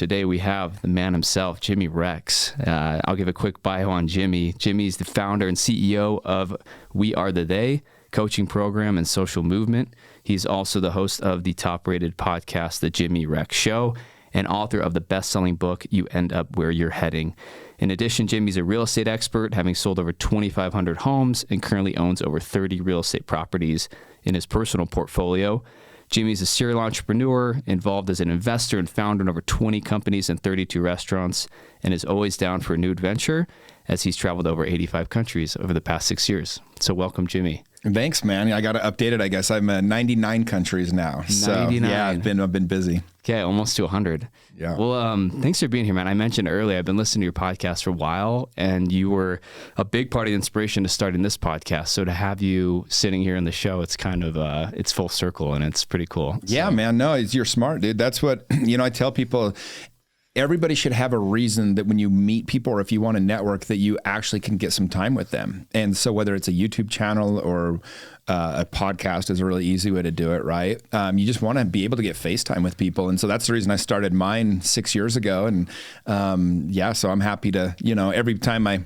Today we have the man himself, Jimmy Rex. I'll give a quick bio on Jimmy. Jimmy's the founder and CEO of We Are the They coaching program and social movement. He's also the host of the top-rated podcast, The Jimmy Rex Show, and author of the best-selling book, You End Up Where You're Heading. In addition, Jimmy's a real estate expert, having sold over 2,500 homes and currently owns over 30 real estate properties in his personal portfolio. Jimmy's a serial entrepreneur, involved as an investor and founder in over 20 companies and 32 restaurants, and is always down for a new adventure as he's traveled over 85 countries over the past 6 years. So welcome, Jimmy. Thanks, man. I got to update it, I guess. I'm 99 countries now. 99. So, yeah, I've been busy. Okay, almost to 100. Yeah. Well, thanks for being here, man. I mentioned earlier, I've been listening to your podcast for a while, and you were a big part of the inspiration to starting this podcast. So to have you sitting here in the show, it's kind of, it's full circle, and it's pretty cool. Yeah, man. No, you're smart, dude. That's what, I tell people. Everybody should have a reason that when you meet people or if you want to network that you actually can get some time with them. And so whether it's a YouTube channel or a podcast is a really easy way to do it, right? You just want to be able to get FaceTime with people. And so that's the reason I started mine 6 years ago. And so I'm happy to, every time I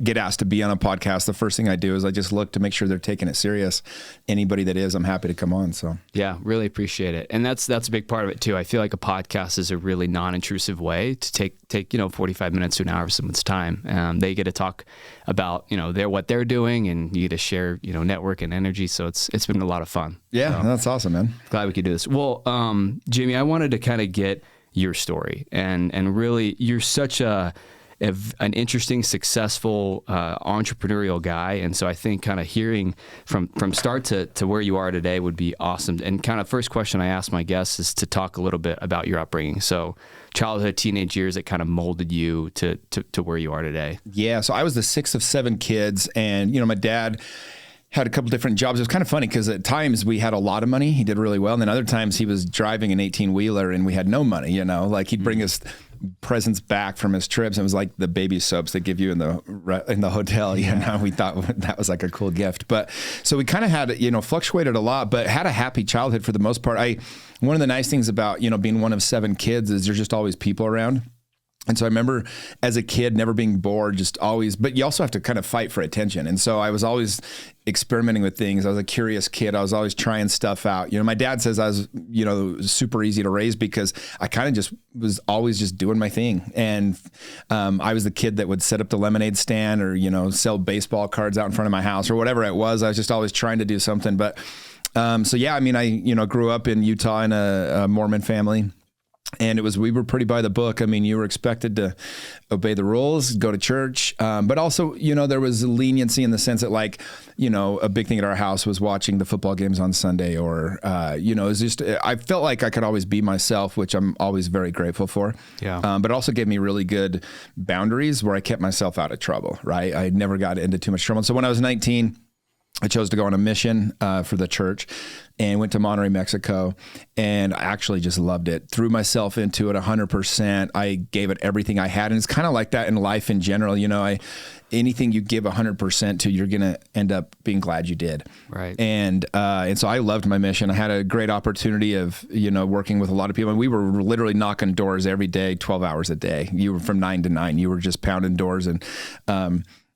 get asked to be on a podcast, the first thing I do is I just look to make sure they're taking it serious. Anybody that is, I'm happy to come on. So yeah, really appreciate it. And that's a big part of it too. I feel like a podcast is a really non-intrusive way to take 45 minutes to an hour of someone's time. They get to talk about, what they're doing, and you get to share, network and energy. So it's been a lot of fun. Yeah, that's awesome, man. Glad we could do this. Well, Jimmy, I wanted to kind of get your story and really you're such an interesting, successful, entrepreneurial guy. And so I think kind of hearing from start to where you are today would be awesome. And kind of first question I ask my guests is to talk a little bit about your upbringing. So childhood, teenage years that kind of molded you to where you are today. Yeah. So I was the sixth of seven kids, and, my dad had a couple different jobs. It was kind of funny because at times we had a lot of money. He did really well. And then other times he was driving an 18-wheeler and we had no money, like he'd bring us presents back from his trips. It was like the baby soaps they give you in the hotel. We thought that was like a cool gift. But so we kind of had, fluctuated a lot, but had a happy childhood for the most part. One of the nice things about, being one of seven kids is there's just always people around. And so I remember as a kid never being bored, just always, but you also have to kind of fight for attention. And so I was always experimenting with things. I was a curious kid. I was always trying stuff out. My dad says I was, super easy to raise because I kind of just was always just doing my thing. And I was the kid that would set up the lemonade stand or, sell baseball cards out in front of my house or whatever it was. I was just always trying to do something. But I grew up in Utah in a Mormon family. And we were pretty by the book. You were expected to obey the rules, go to church. But also, there was leniency in the sense that a big thing at our house was watching the football games on Sunday or, it was just, I felt like I could always be myself, which I'm always very grateful for. Yeah. But it also gave me really good boundaries where I kept myself out of trouble, right? I never got into too much trouble. So when I was 19, I chose to go on a mission for the church and went to Monterrey, Mexico, and I actually just loved it. Threw myself into it 100%. I gave it everything I had, and it's kind of like that in life in general. Anything you give 100% to, you're gonna end up being glad you did. Right. And so I loved my mission. I had a great opportunity of working with a lot of people, and we were literally knocking doors every day, 12 hours a day. You were from 9 to 9. You were just pounding doors and.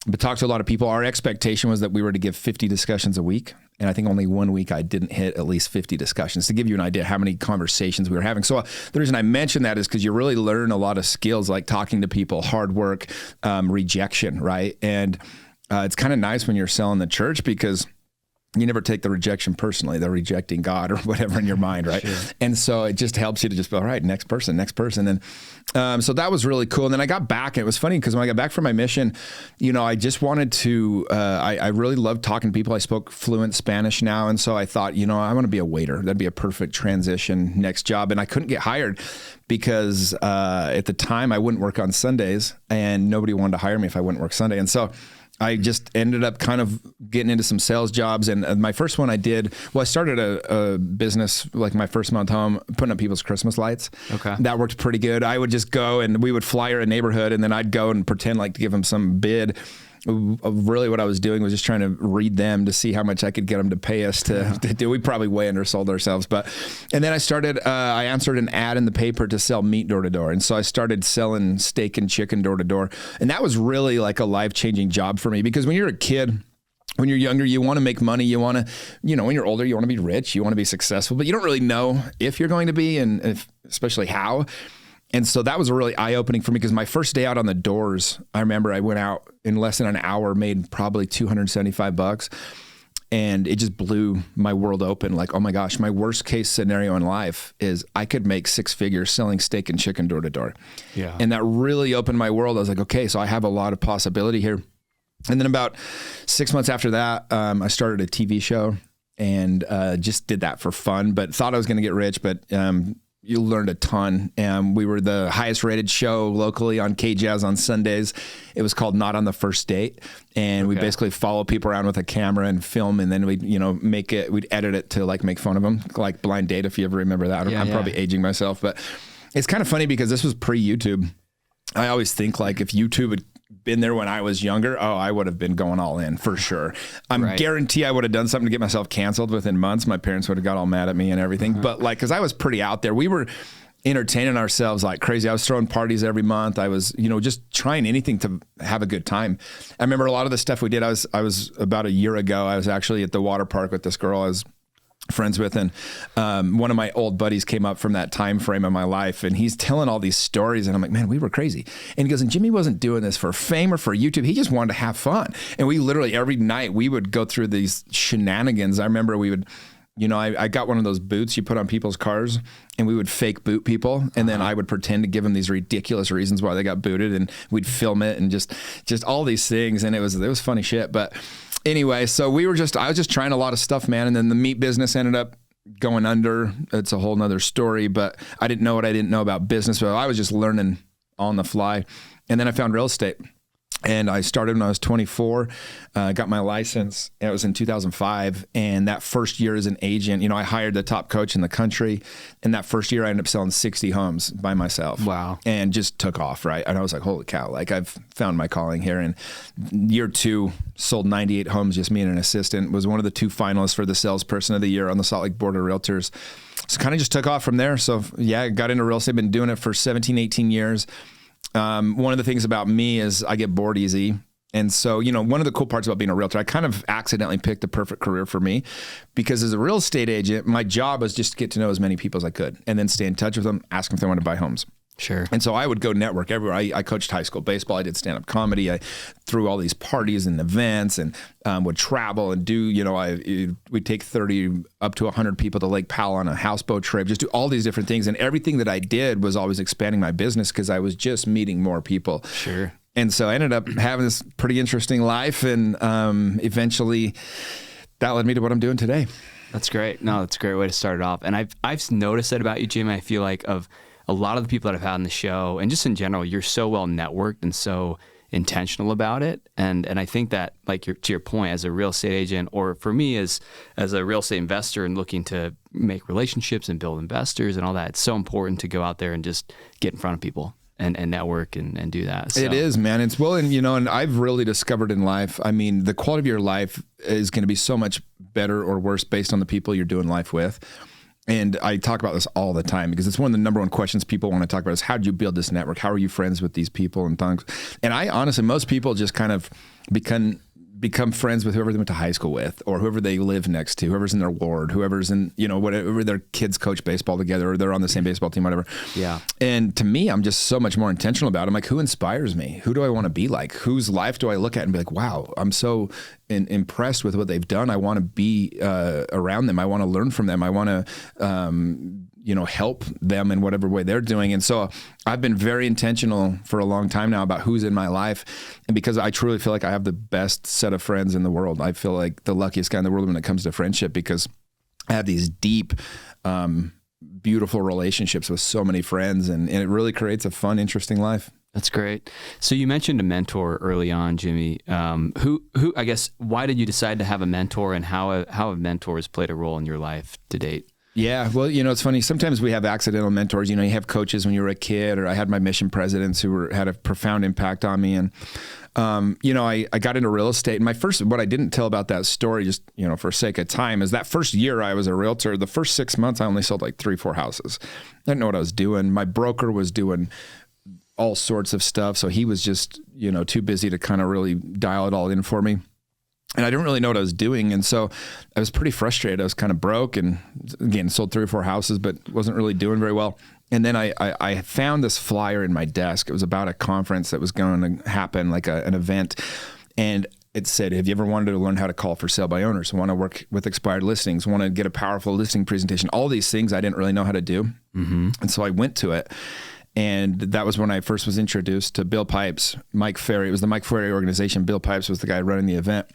But talked to a lot of people. Our expectation was that we were to give 50 discussions a week. And I think only 1 week I didn't hit at least 50 discussions, to give you an idea how many conversations we were having. So the reason I mention that is because you really learn a lot of skills like talking to people, hard work, rejection, right? And it's kind of nice when you're selling the church because you never take the rejection personally. They're rejecting God or whatever in your mind, right? Sure. And so it just helps you to just go, all right, next person. And so that was really cool. And then I got back, and it was funny because when I got back from my mission, I just wanted to, I really loved talking to people. I spoke fluent Spanish now. And so I thought, I want to be a waiter. That'd be a perfect transition next job. And I couldn't get hired because at the time I wouldn't work on Sundays and nobody wanted to hire me if I wouldn't work Sunday. And so I just ended up kind of getting into some sales jobs. And my first one I started a business, like my first month home, putting up people's Christmas lights. Okay. That worked pretty good. I would just go and we would flyer a neighborhood, and then I'd go and pretend like to give them some bid. really what I was doing was just trying to read them to see how much I could get them to pay us to do. We probably way undersold ourselves, and then I answered an ad in the paper to sell meat door to door. And so I started selling steak and chicken door to door. And that was really like a life-changing job for me, because when you're a kid, when you're younger, you want to make money. You want to, when you're older, you want to be rich, you want to be successful, but you don't really know if you're going to be, and especially how. And so that was really eye-opening for me, because my first day out on the doors, I remember I went out in less than an hour, made probably $275, and it just blew my world open. Like, oh my gosh, my worst case scenario in life is I could make 6 figures selling steak and chicken door to door. Yeah. And that really opened my world. I was like, okay, so I have a lot of possibility here. And then about 6 months after that, I started a TV show, and just did that for fun, but thought I was going to get rich, but you learned a ton. We were the highest rated show locally on KJazz on Sundays. It was called Not on the First Date. And we basically follow people around with a camera and film, and then we'd, we'd edit it to like make fun of them, like Blind Date, if you ever remember that. I'm probably aging myself, but it's kind of funny because this was pre-YouTube. I always think like if YouTube had been there when I was younger, I would have been going all in for sure. Guarantee I would have done something to get myself canceled within months. My parents would have got all mad at me and everything. But like, cause I was pretty out there. We were entertaining ourselves like crazy. I was throwing parties every month. I was, just trying anything to have a good time. I remember a lot of the stuff we did. I was about a year ago, I was actually at the water park with this girl I was friends with, and one of my old buddies came up from that time frame of my life, and he's telling all these stories, and I'm like, man, we were crazy. And he goes, and Jimmy wasn't doing this for fame or for YouTube. He just wanted to have fun. And we literally every night we would go through these shenanigans. I remember we would, I got one of those boots you put on people's cars, and we would fake boot people, and then I would pretend to give them these ridiculous reasons why they got booted, and we'd film it, and just all these things, and it was funny shit. But anyway, so I was just trying a lot of stuff, man. And then the meat business ended up going under. It's a whole nother story, but I didn't know what I didn't know about business. But I was just learning on the fly. And then I found real estate. And I started when I was 24, got my license. It was in 2005. And that first year as an agent, I hired the top coach in the country. And that first year I ended up selling 60 homes by myself. Wow. And just took off, right? And I was like, holy cow, like I've found my calling here. And year 2, sold 98 homes, just me and an assistant. Was one of the 2 finalists for the salesperson of the year on the Salt Lake Board of Realtors. So kind of just took off from there. So yeah, got into real estate, been doing it for 17, 18 years. One of the things about me is I get bored easy. And so, one of the cool parts about being a realtor, I kind of accidentally picked the perfect career for me, because as a real estate agent, my job was just to get to know as many people as I could and then stay in touch with them, ask them if they want to buy homes. Sure. And so I would go network everywhere. I coached high school baseball. I did stand-up comedy. I threw all these parties and events, and would travel and do, we'd take 30 up to 100 people to Lake Powell on a houseboat trip, just do all these different things. And everything that I did was always expanding my business, because I was just meeting more people. Sure. And so I ended up having this pretty interesting life, and eventually that led me to what I'm doing today. That's great. No, that's a great way to start it off. And I've noticed that about you, Jim. I feel like of a lot of the people that I've had on the show, and just in general, you're so well networked and so intentional about it. And I think that, like, to your point, as a real estate agent, or for me as a real estate investor and looking to make relationships and build investors and all that, it's so important to go out there and just get in front of people and network and do that. So. It is, man. It's and I've really discovered in life, the quality of your life is going to be so much better or worse based on the people you're doing life with. And I talk about this all the time, because it's one of the number one questions people want to talk about is, how did you build this network? How are you friends with these people and things? And I honestly, most people just kind of become friends with whoever they went to high school with, or whoever they live next to, whoever's in their ward, whoever's in, whatever, their kids coach baseball together, or they're on the same baseball team, whatever. Yeah. And to me, I'm just so much more intentional about it. I'm like, who inspires me? Who do I want to be like? Whose life do I look at and be like, wow, I'm so impressed with what they've done. I want to be around them. I want to learn from them. I want to, help them in whatever way they're doing. And so I've been very intentional for a long time now about who's in my life. And because I truly feel like I have the best set of friends in the world. I feel like the luckiest guy in the world when it comes to friendship, because I have these deep, beautiful relationships with so many friends, and it really creates a fun, interesting life. That's great. So you mentioned a mentor early on, Jimmy. Who I guess, why did you decide to have a mentor, and how have mentors played a role in your life to date? Yeah. Well, it's funny. Sometimes we have accidental mentors. You have coaches when you were a kid, or I had my mission presidents who had a profound impact on me. And, I got into real estate. And what I didn't tell about that story, just, for sake of time, is that first year I was a realtor, the first 6 months, I only sold like 3-4 houses. I didn't know what I was doing. My broker was doing all sorts of stuff. So he was just, too busy to kind of really dial it all in for me. And I didn't really know what I was doing. And so I was pretty frustrated. I was kind of broke, and again, sold 3 or 4 houses, but wasn't really doing very well. And then I found this flyer in my desk. It was about a conference that was going to happen, like an event. And it said, have you ever wanted to learn how to call for sale by owners? Want to work with expired listings? Want to get a powerful listing presentation? All these things I didn't really know how to do. Mm-hmm. And so I went to it. And that was when I first was introduced to Bill Pipes, Mike Ferry. It was the Mike Ferry organization. Bill Pipes was the guy running the event.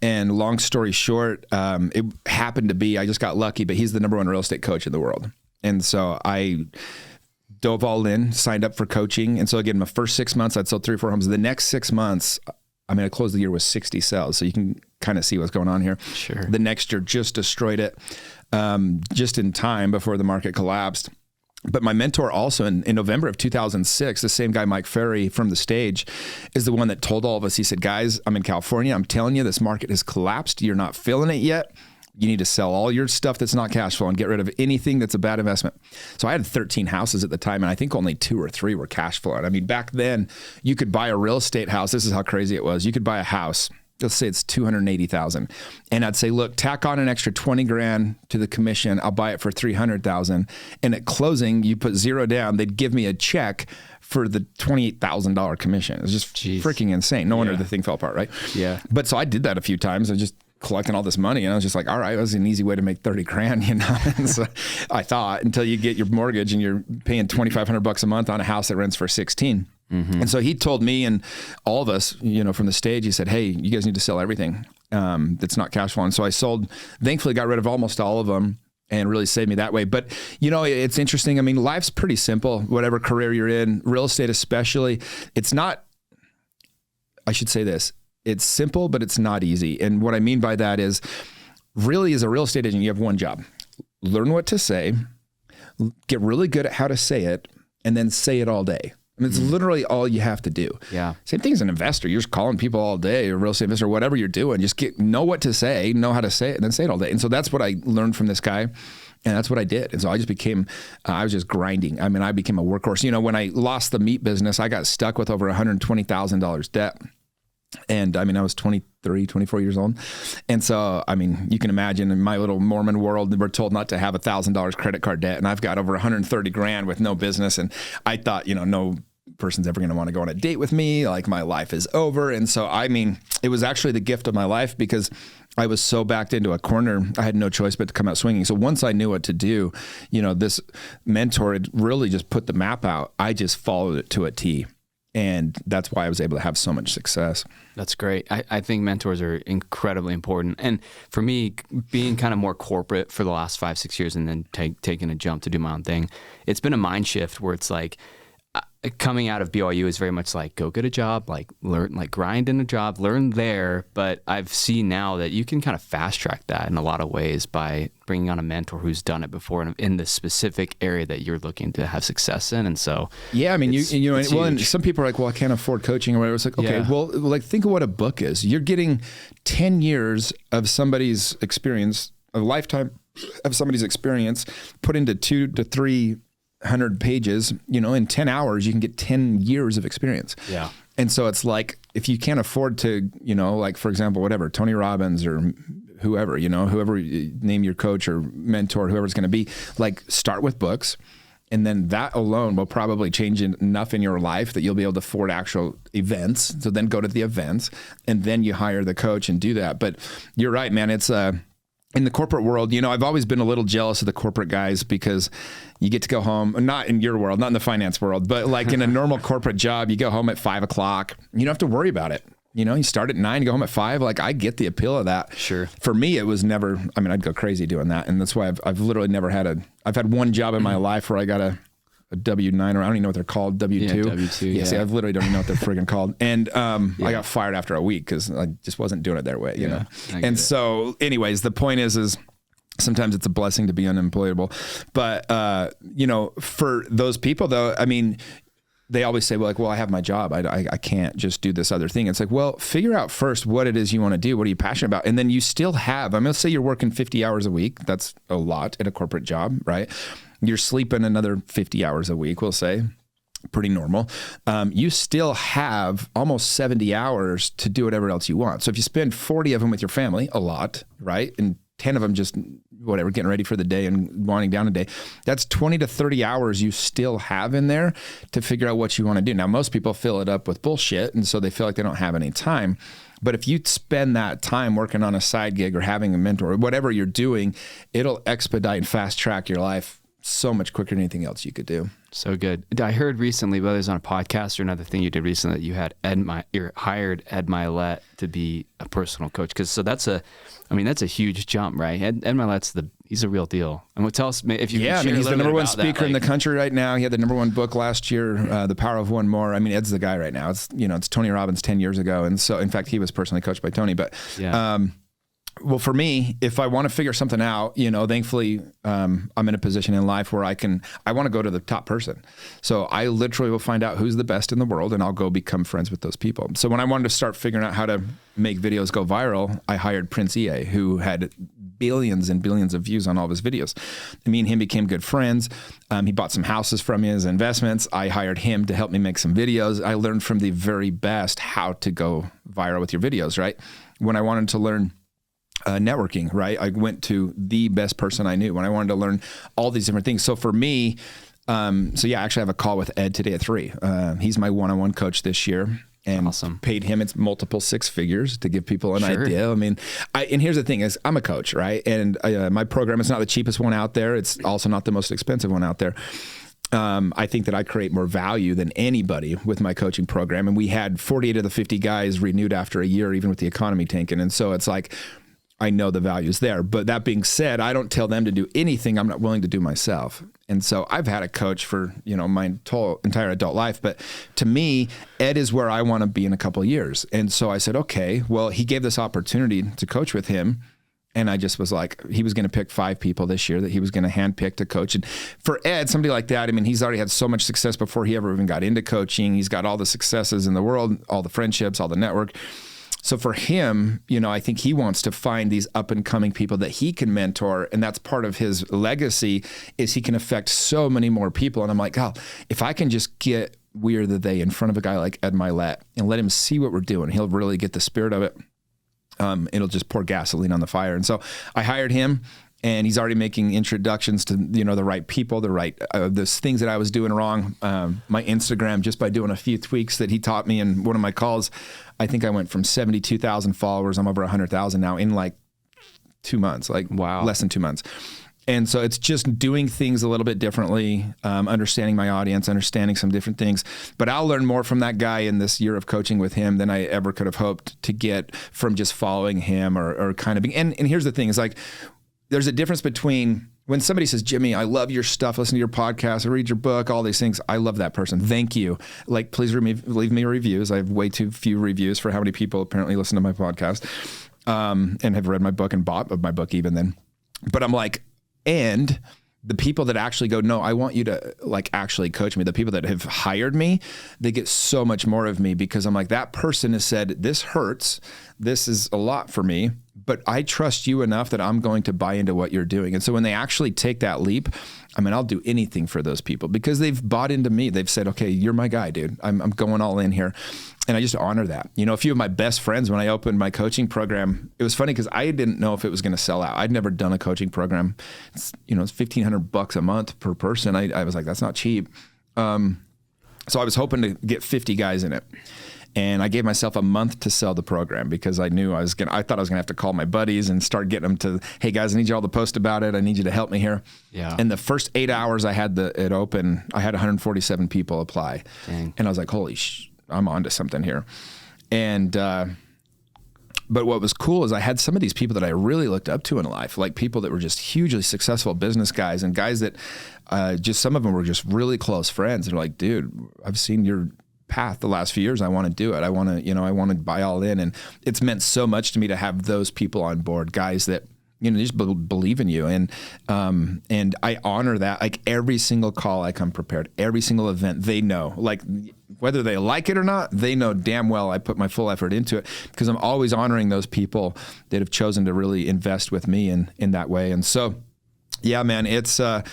And long story short, it happened to be, I just got lucky, but he's the #1 real estate coach in the world. And so I dove all in, signed up for coaching. And so again, my first 6 months, I'd sold 3 or 4 homes. The next 6 months, I closed the year with 60 sales. So you can kind of see what's going on here. Sure. The next year just destroyed it, just in time before the market collapsed. But my mentor also in November of 2006, the same guy, Mike Ferry from the stage, is the one that told all of us, he said, guys, I'm in California. I'm telling you, this market has collapsed. You're not feeling it yet. You need to sell all your stuff that's not cash flow and get rid of anything that's a bad investment. So I had 13 houses at the time, and I think only 2 or 3 were cash flowing. Back then you could buy a real estate house. This is how crazy it was. You could buy a house. Let's say it's $280,000. And I'd say, look, tack on an extra 20 grand to the commission. I'll buy it for 300,000. And at closing, you put 0 down. They'd give me a check for the $28,000 commission. It was just freaking insane. No wonder the thing fell apart, right? Yeah. But so I did that a few times. I just collecting all this money, and I was just like, all right, that was an easy way to make 30 grand, And so I thought, until you get your mortgage and you're paying $2,500 a month on a house that rents for 16. Mm-hmm. And so he told me and all of us, from the stage, he said, hey, you guys need to sell everything that's not cash flow. And so I sold, thankfully got rid of almost all of them and really saved me that way. But, it's interesting. Life's pretty simple, whatever career you're in, real estate especially. It's not, I should say this, it's simple, but it's not easy. And what I mean by that is, really, as a real estate agent, you have one job: learn what to say, get really good at how to say it, and then say it all day. It's literally all you have to do. Yeah. Same thing as an investor. You're just calling people all day, or real estate investor, whatever you're doing. Just know what to say, know how to say it, and then say it all day. And so that's what I learned from this guy. And that's what I did. And so I just became, I was just grinding. I became a workhorse. When I lost the meat business, I got stuck with over $120,000 debt. And I was 23, 24 years old. And so, you can imagine in my little Mormon world, we're told not to have $1,000 credit card debt. And I've got over 130 grand with no business. And I thought, no person's ever going to want to go on a date with me. Like, my life is over. And so, it was actually the gift of my life, because I was so backed into a corner, I had no choice but to come out swinging. So once I knew what to do, this mentor had really just put the map out. I just followed it to a T. And that's why I was able to have so much success. That's great. I think mentors are incredibly important. And for me, being kind of more corporate for the last 5-6 years and then taking a jump to do my own thing, it's been a mind shift where it's like, coming out of BYU is very much like, go get a job, learn, grind in a job, learn there. But I've seen now that you can kind of fast track that in a lot of ways by bringing on a mentor who's done it before in the specific area that you're looking to have success in. And so, yeah, and some people are like, well, I can't afford coaching or whatever. It's like, okay, well, think of what a book is. You're getting 10 years of somebody's experience, a lifetime of somebody's experience put into 200 to 300 pages, in 10 hours, you can get 10 years of experience. Yeah. And so it's like, if you can't afford to, for example, whatever, Tony Robbins or whoever, whoever you name your coach or mentor, whoever it's going to be, start with books. And then that alone will probably change enough in your life that you'll be able to afford actual events. So then go to the events, and then you hire the coach and do that. But you're right, man. It's, in the corporate world, I've always been a little jealous of the corporate guys, because you get to go home, not in your world, not in the finance world, but in a normal corporate job, you go home at 5 o'clock. You don't have to worry about it. You start at 9, you go home at 5. I get the appeal of that. Sure. For me, it was never, I'd go crazy doing that. And that's why I've literally never I've had one job in my life where I got a W-9, or I don't even know what they're called, W-2. Yeah, W-2, yeah. See, I literally don't even know what they're friggin' called. And I got fired after a week because I just wasn't doing it their way, you know? And so anyways, the point is Sometimes it's a blessing to be unemployable. But, for those people though, I mean, they always say, well, I have my job. I can't just do this other thing. It's like, well, figure out first what it is you want to do. What are you passionate about? And then you still have, let's say you're working 50 hours a week. That's a lot at a corporate job, right? You're sleeping another 50 hours a week, we'll say. Pretty normal. You still have almost 70 hours to do whatever else you want. So if you spend 40 of them with your family, a lot, right? And 10 of them just whatever, getting ready for the day and winding down a day, that's 20 to 30 hours you still have in there to figure out what you want to do. Now, most people fill it up with bullshit, and so they feel like they don't have any time. But if you spend that time working on a side gig or having a mentor or whatever you're doing, it'll expedite and fast track your life so much quicker than anything else you could do. So good. I heard recently, whether it's on a podcast or another thing you did recently, that you had hired Ed Mylett to be a personal coach. That's a huge jump, right? Ed Mylett's he's a real deal. And tell us if you can share he's the number one speaker that, in the country right now. He had the number one book last year, The Power of One More. I mean, Ed's the guy right now. It's Tony Robbins 10 years ago. And so, in fact, he was personally coached by Tony, but, well, for me, if I want to figure something out, thankfully, I'm in a position in life where I want to go to the top person. So I literally will find out who's the best in the world, and I'll go become friends with those people. So when I wanted to start figuring out how to make videos go viral, I hired Prince EA, who had billions and billions of views on all of his videos. Me and him became good friends. He bought some houses from his investments. I hired him to help me make some videos. I learned from the very best how to go viral with your videos, right? When I wanted to learn networking, right? I went to the best person I knew when I wanted to learn all these different things. So for me, actually I have a call with Ed today at 3:00. He's my one-on-one coach this year, and awesome. Paid him, it's multiple six figures to give people an idea. I mean, and here's the thing is I'm a coach, right? And my program is not the cheapest one out there. It's also not the most expensive one out there. I think that I create more value than anybody with my coaching program. And we had 48 of the 50 guys renewed after a year, even with the economy tanking. And so it's like, I know the value's there. But that being said, I don't tell them to do anything I'm not willing to do myself. And so I've had a coach for, my entire adult life. But to me, Ed is where I want to be in a couple of years. And so I said, okay, well, he gave this opportunity to coach with him. And I just was like, he was going to pick 5 people this year that he was going to handpick to coach. And for Ed, somebody like that, he's already had so much success before he ever even got into coaching. He's got all the successes in the world, all the friendships, all the network. So for him, I think he wants to find these up and coming people that he can mentor. And that's part of his legacy is he can affect so many more people. And I'm like, if I can just get We Are the They in front of a guy like Ed Mylett and let him see what we're doing, he'll really get the spirit of it. It'll just pour gasoline on the fire. And so I hired him, and he's already making introductions to, the right people, the right, those things that I was doing wrong. My Instagram, just by doing a few tweaks that he taught me in one of my calls, I think I went from 72,000 followers. I'm over 100,000 now in like 2 months, wow, less than 2 months. And so it's just doing things a little bit differently, understanding my audience, understanding some different things. But I'll learn more from that guy in this year of coaching with him than I ever could have hoped to get from just following him or kind of being. And here's the thing, is like, there's a difference between when somebody says, Jimmy, I love your stuff, listen to your podcast, I read your book, all these things. I love that person. Thank you. Please leave me reviews. I have way too few reviews for how many people apparently listen to my podcast and have read my book and bought my book even then. But I'm like, and the people that actually go, no, I want you to actually coach me. The people that have hired me, they get so much more of me because I'm like, that person has said, this hurts. This is a lot for me, but I trust you enough that I'm going to buy into what you're doing. And so when they actually take that leap, I'll do anything for those people because they've bought into me. They've said, okay, you're my guy, dude. I'm going all in here. And I just honor that. A few of my best friends, when I opened my coaching program, it was funny because I didn't know if it was going to sell out. I'd never done a coaching program. It's $1,500 a month per person. I was like, that's not cheap. So I was hoping to get 50 guys in it. And I gave myself a month to sell the program because I knew I thought I was going to have to call my buddies and start getting them to, hey guys, I need you all to post about it. I need you to help me here. Yeah. And the first 8 hours I had it open, I had 147 people apply. Dang. And I was like, holy I'm onto something here. And, but what was cool is I had some of these people that I really looked up to in life, like people that were just hugely successful business guys and guys that just some of them were just really close friends. They're like, dude, I've seen your path the last few years. I want to do it. I want to buy all in. And it's meant so much to me to have those people on board, guys that, just believe in you. And I honor that. Like every single call I come prepared, every single event, they know, like whether they like it or not, they know damn well I put my full effort into it, because I'm always honoring those people that have chosen to really invest with me in that way. And so, yeah, man, it's the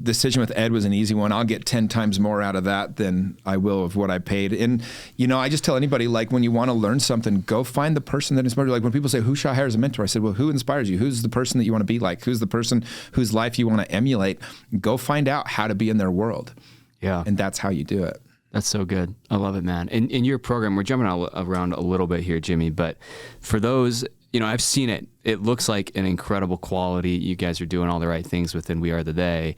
decision with Ed was an easy one. I'll get 10 times more out of that than I will of what I paid. And, I just tell anybody, like, when you want to learn something, go find the person that inspires you. Like when people say, who should I hire as a mentor? I said, well, who inspires you? Who's the person that you want to be like? Who's the person whose life you want to emulate? Go find out how to be in their world. Yeah. And that's how you do it. That's so good. I love it, man. In your program, we're jumping around a little bit here, Jimmy, but for those, I've seen it. It looks like an incredible quality. You guys are doing all the right things within We Are the They.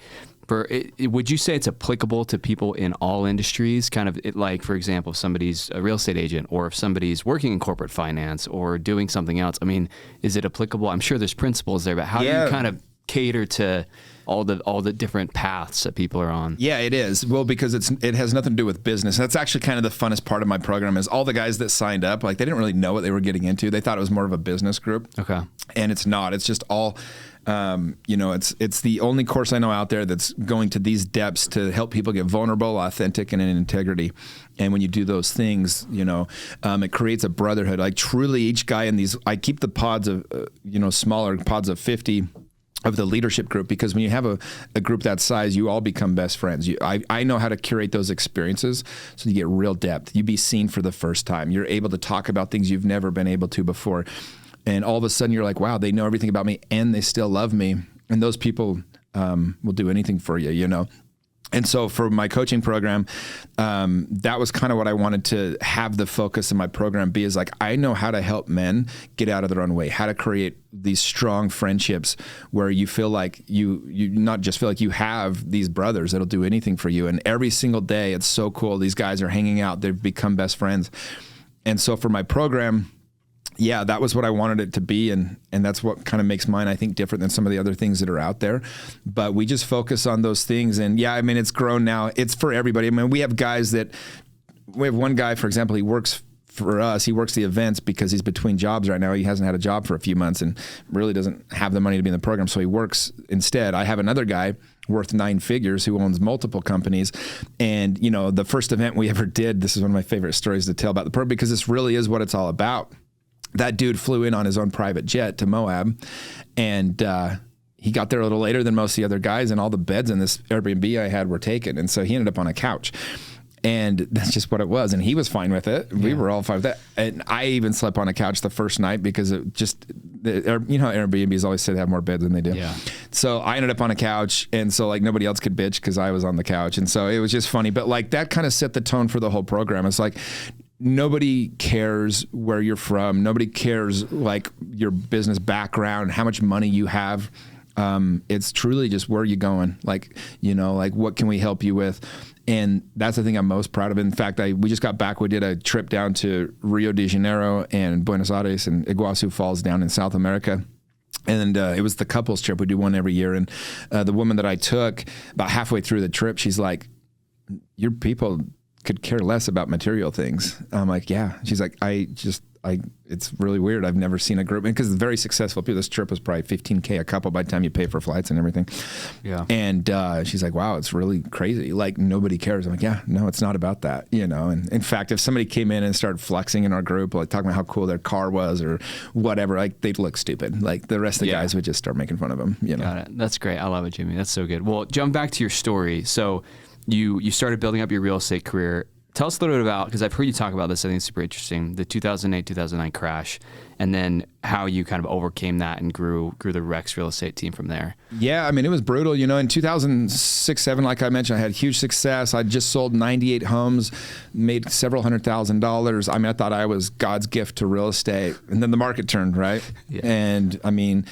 Would you say it's applicable to people in all industries? Kind of like, for example, if somebody's a real estate agent, or if somebody's working in corporate finance or doing something else. I mean, is it applicable? I'm sure there's principles there, but how do you kind of cater to all the different paths that people are on? Yeah, it is. Well, because it has nothing to do with business. That's actually kind of the funnest part of my program is all the guys that signed up, like they didn't really know what they were getting into. They thought it was more of a business group. Okay. And it's not. It's just all, it's the only course I know out there that's going to these depths to help people get vulnerable, authentic, and in integrity. And when you do those things, it creates a brotherhood. Like truly each guy in these, I keep the pods of, smaller pods of 50 of the leadership group, because when you have a group that size, you all become best friends. I know how to curate those experiences so you get real depth. You be seen for the first time. You're able to talk about things you've never been able to before. And all of a sudden you're like, wow, they know everything about me and they still love me. And those people will do anything for you, And so for my coaching program, that was kind of what I wanted to have the focus of my program be, is like, I know how to help men get out of their own way, how to create these strong friendships where you feel like you not just feel like you have these brothers that'll do anything for you. And every single day, it's so cool. These guys are hanging out. They've become best friends. And so for my program, yeah, that was what I wanted it to be. And that's what kind of makes mine, I think, different than some of the other things that are out there. But we just focus on those things. And yeah, I mean, it's grown now. It's for everybody. I mean, we have one guy, for example, he works for us. He works the events because he's between jobs right now. He hasn't had a job for a few months and really doesn't have the money to be in the program. So he works instead. I have another guy worth 9 figures who owns multiple companies. And, the first event we ever did, this is one of my favorite stories to tell about the program, because this really is what it's all about. That dude flew in on his own private jet to Moab, and he got there a little later than most of the other guys, and all the beds in this Airbnb I had were taken. And so he ended up on a couch. And that's just what it was. And he was fine with it. Yeah. We were all fine with that. And I even slept on a couch the first night because it just, Airbnbs always say they have more beds than they do. Yeah. So I ended up on a couch. And so like nobody else could bitch because I was on the couch. And so it was just funny. But like that kind of set the tone for the whole program. It's like, nobody cares where you're from. Nobody cares like your business background, how much money you have. It's truly just where you going? Like, what can we help you with? And that's the thing I'm most proud of. In fact, we just got back. We did a trip down to Rio de Janeiro and Buenos Aires and Iguazu Falls down in South America. And it was the couples trip. We do one every year. And the woman that I took, about halfway through the trip, she's like, your people could care less about material things. I'm like, yeah. She's like, it's really weird. I've never seen a group, because it's very successful. This trip was probably $15K a couple by the time you pay for flights and everything. Yeah. And she's like, wow, it's really crazy. Like nobody cares. I'm like, yeah, no, it's not about that. And in fact, if somebody came in and started flexing in our group, like talking about how cool their car was or whatever, like they'd look stupid. Like the rest of the guys would just start making fun of them. Got it. That's great. I love it, Jimmy. That's so good. Well, jump back to your story. So you started building up your real estate career. Tell us a little bit about, because I've heard you talk about this, I think it's super interesting, the 2008-2009 crash, and then how you kind of overcame that and grew the Rex real estate team from there. Yeah, I mean, it was brutal. In 2006-07, like I mentioned, I had huge success. I just sold 98 homes, made several $100,000. I mean, I thought I was God's gift to real estate. And then the market turned, right? Yeah. And I mean,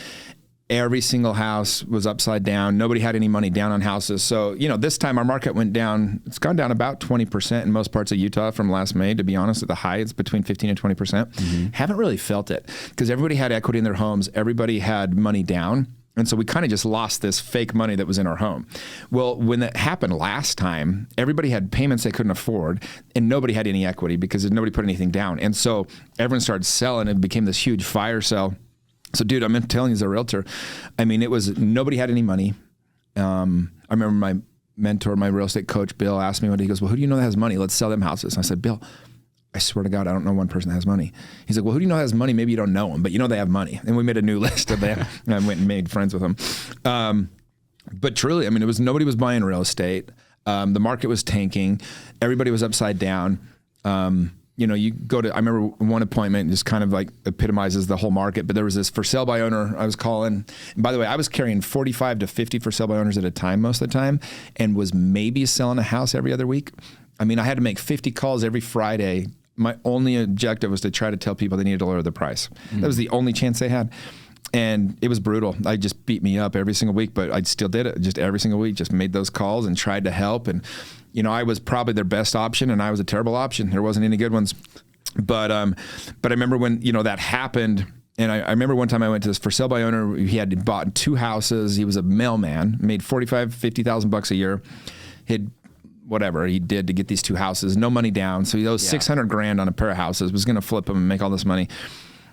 every single house was upside down. Nobody had any money down on houses. So, this time our market went down. It's gone down about 20% in most parts of Utah from last May, to be honest. At the high, it's between 15 and 20%. Mm-hmm. Haven't really felt it because everybody had equity in their homes. Everybody had money down. And so we kind of just lost this fake money that was in our home. Well, when that happened last time, everybody had payments they couldn't afford and nobody had any equity because nobody put anything down. And so everyone started selling and it became this huge fire sale. So, dude, I'm telling you, as a realtor, I mean, nobody had any money. I remember my mentor, my real estate coach, Bill, asked me one day, he goes, well, who do you know that has money? Let's sell them houses. And I said, Bill, I swear to God, I don't know one person that has money. He's like, well, who do you know that has money? Maybe you don't know them, but you know they have money. And we made a new list of them. And I went and made friends with them. But truly, I mean, nobody was buying real estate. The market was tanking. Everybody was upside down. You go to, I remember one appointment just kind of like epitomizes the whole market, but there was this for sale by owner I was calling. And by the way, I was carrying 45 to 50 for sale by owners at a time most of the time, and was maybe selling a house every other week. I mean, I had to make 50 calls every Friday. My only objective was to try to tell people they needed to lower the price. That was the only chance they had. And it was brutal. I just beat me up every single week, but I still did it just every single week, just made those calls and tried to help. And, I was probably their best option, and I was a terrible option. There wasn't any good ones. But I remember when, that happened. And I remember one time I went to this for sale by owner. He had bought 2 houses. He was a mailman, made $50,000 a year. Whatever he did to get these 2 houses, no money down. So he owes $600,000 on a pair of houses, was going to flip them and make all this money.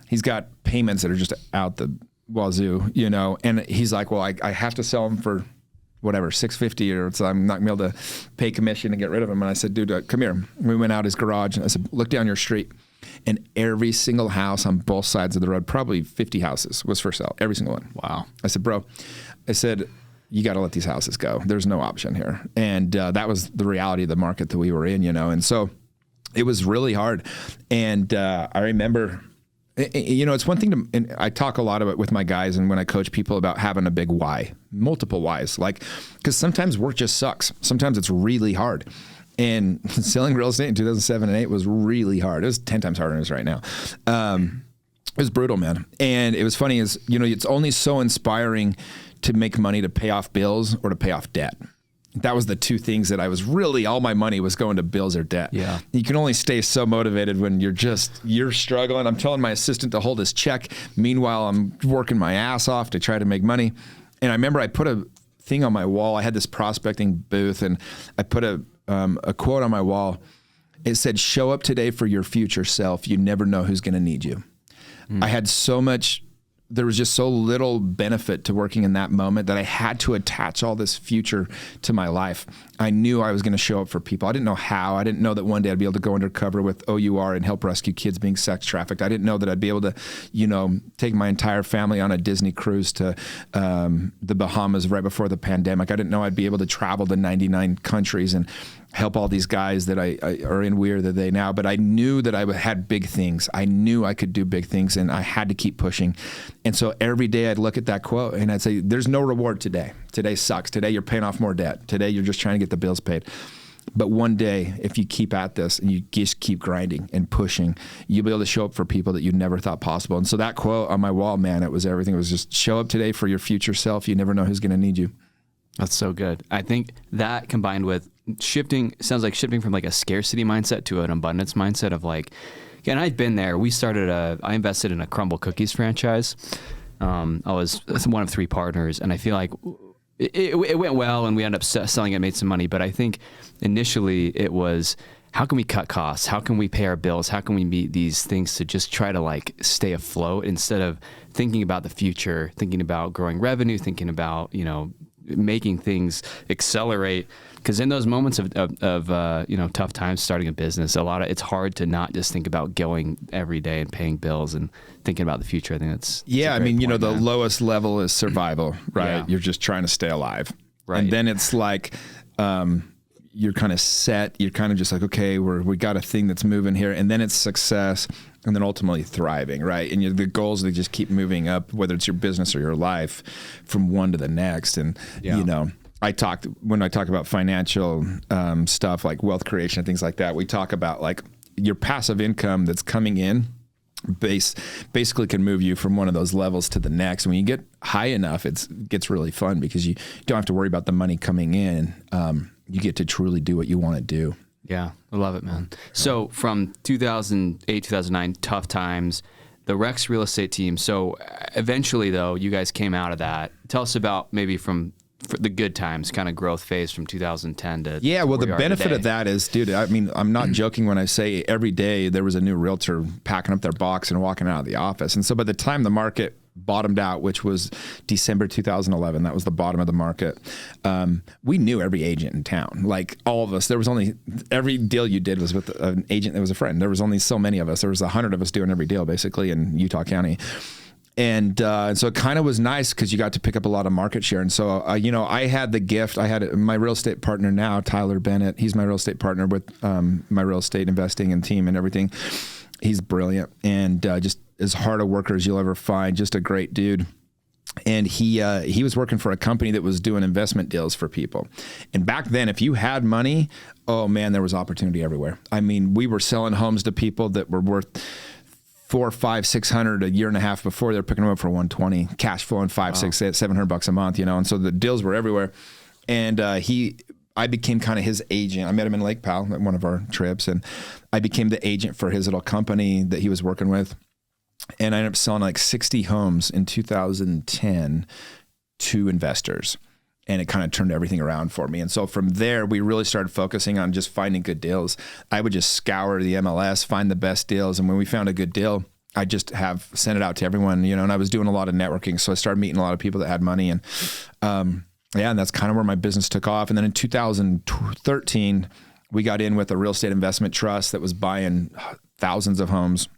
He's got payments that are just out the wazoo, and he's like, well, I have to sell them for whatever, $650, or so I'm not going to be able to pay commission and get rid of them. And I said, dude, come here. We went out his garage and I said, look down your street. And every single house on both sides of the road, probably 50 houses, was for sale. Every single one. Wow. I said, bro, you got to let these houses go. There's no option here. And that was the reality of the market that we were in, And so it was really hard. And I remember, it's one thing and I talk a lot about with my guys and when I coach people about having a big why, multiple whys, because sometimes work just sucks. Sometimes it's really hard. And selling real estate in 2007 and 2008 was really hard. It was 10 times harder than it is right now. It was brutal, man. And it was funny it's only so inspiring to make money to pay off bills or to pay off debt. That was the 2 things that I was really, all my money was going to bills or debt. Yeah. You can only stay so motivated when you're struggling. I'm telling my assistant to hold his check. Meanwhile, I'm working my ass off to try to make money. And I remember I put a thing on my wall. I had this prospecting booth and I put a quote on my wall. It said, show up today for your future self. You never know who's going to need you. I had there was just so little benefit to working in that moment that I had to attach all this future to my life. I knew I was going to show up for people. I didn't know how. I didn't know that one day I'd be able to go undercover with OUR and help rescue kids being sex trafficked. I didn't know that I'd be able to, take my entire family on a Disney cruise to the Bahamas right before the pandemic. I didn't know I'd be able to travel to 99 countries and help all these guys that I are in We Are the They now. But I knew that I had big things. I knew I could do big things, and I had to keep pushing. And so every day I'd look at that quote and I'd say, there's no reward today. Today sucks. Today you're paying off more debt. Today you're just trying to get the bills paid. But one day, if you keep at this and you just keep grinding and pushing, you'll be able to show up for people that you never thought possible. And so that quote on my wall, man, it was everything. It was just show up today for your future self. You never know who's going to need you. That's so good. I think that combined with shifting from like a scarcity mindset to an abundance mindset of and I've been there. I invested in a Crumble Cookies franchise. I was one of 3 partners, and I feel like it went well, and we ended up selling it, made some money. But I think initially it was, how can we cut costs? How can we pay our bills? How can we meet these things to just try to stay afloat instead of thinking about the future, thinking about growing revenue, thinking about, making things accelerate. Because in those moments of tough times starting a business, it's hard to not just think about going every day and paying bills and thinking about the future. I think that's I mean, the lowest level is survival, right? Yeah. You're just trying to stay alive, right? And then it's you're kind of set. You're kind of just okay, we got a thing that's moving here, and then it's success, and then ultimately thriving, right? And the goals they just keep moving up, whether it's your business or your life, from one to the next, and when I talk about financial stuff like wealth creation and things like that, we talk about your passive income that's coming in basically can move you from one of those levels to the next. And when you get high enough, it gets really fun because you don't have to worry about the money coming in. You get to truly do what you want to do. Yeah, I love it, man. So from 2008, 2009, tough times, the Rex real estate team. So eventually, though, you guys came out of that. Tell us about maybe from the good times, kind of growth phase from 2010 to the benefit of that is, dude, I mean, I'm not joking when I say every day there was a new realtor packing up their box and walking out of the office. And so by the time the market bottomed out, which was December 2011. That was the bottom of the market. We knew every agent in town, like all of us. There was only, every deal you did was with an agent that was a friend. There was only so many of us. There was 100 of us doing every deal basically in Utah County. And so it kind of was nice because you got to pick up a lot of market share. And so, I had the gift. I had my real estate partner now, Tyler Bennett. He's my real estate partner with my real estate investing and team and everything. He's brilliant and just as hard a worker as you'll ever find. Just a great dude. And he was working for a company that was doing investment deals for people. And back then, if you had money, oh man, there was opportunity everywhere. I mean, we were selling homes to people that were worth $400, $500, $600 a year and a half before. They're picking them up for $120, cash flowing $500, $600, $700 a month, And so the deals were everywhere. And I became kind of his agent. I met him in Lake Powell at one of our trips, and I became the agent for his little company that he was working with. And I ended up selling like 60 homes in 2010 to investors. And it kind of turned everything around for me. And so from there, we really started focusing on just finding good deals. I would just scour the MLS, find the best deals. And when we found a good deal, I just sent it out to everyone, and I was doing a lot of networking. So I started meeting a lot of people that had money. And and that's kind of where my business took off. And then in 2013, we got in with a real estate investment trust that was buying thousands of homes.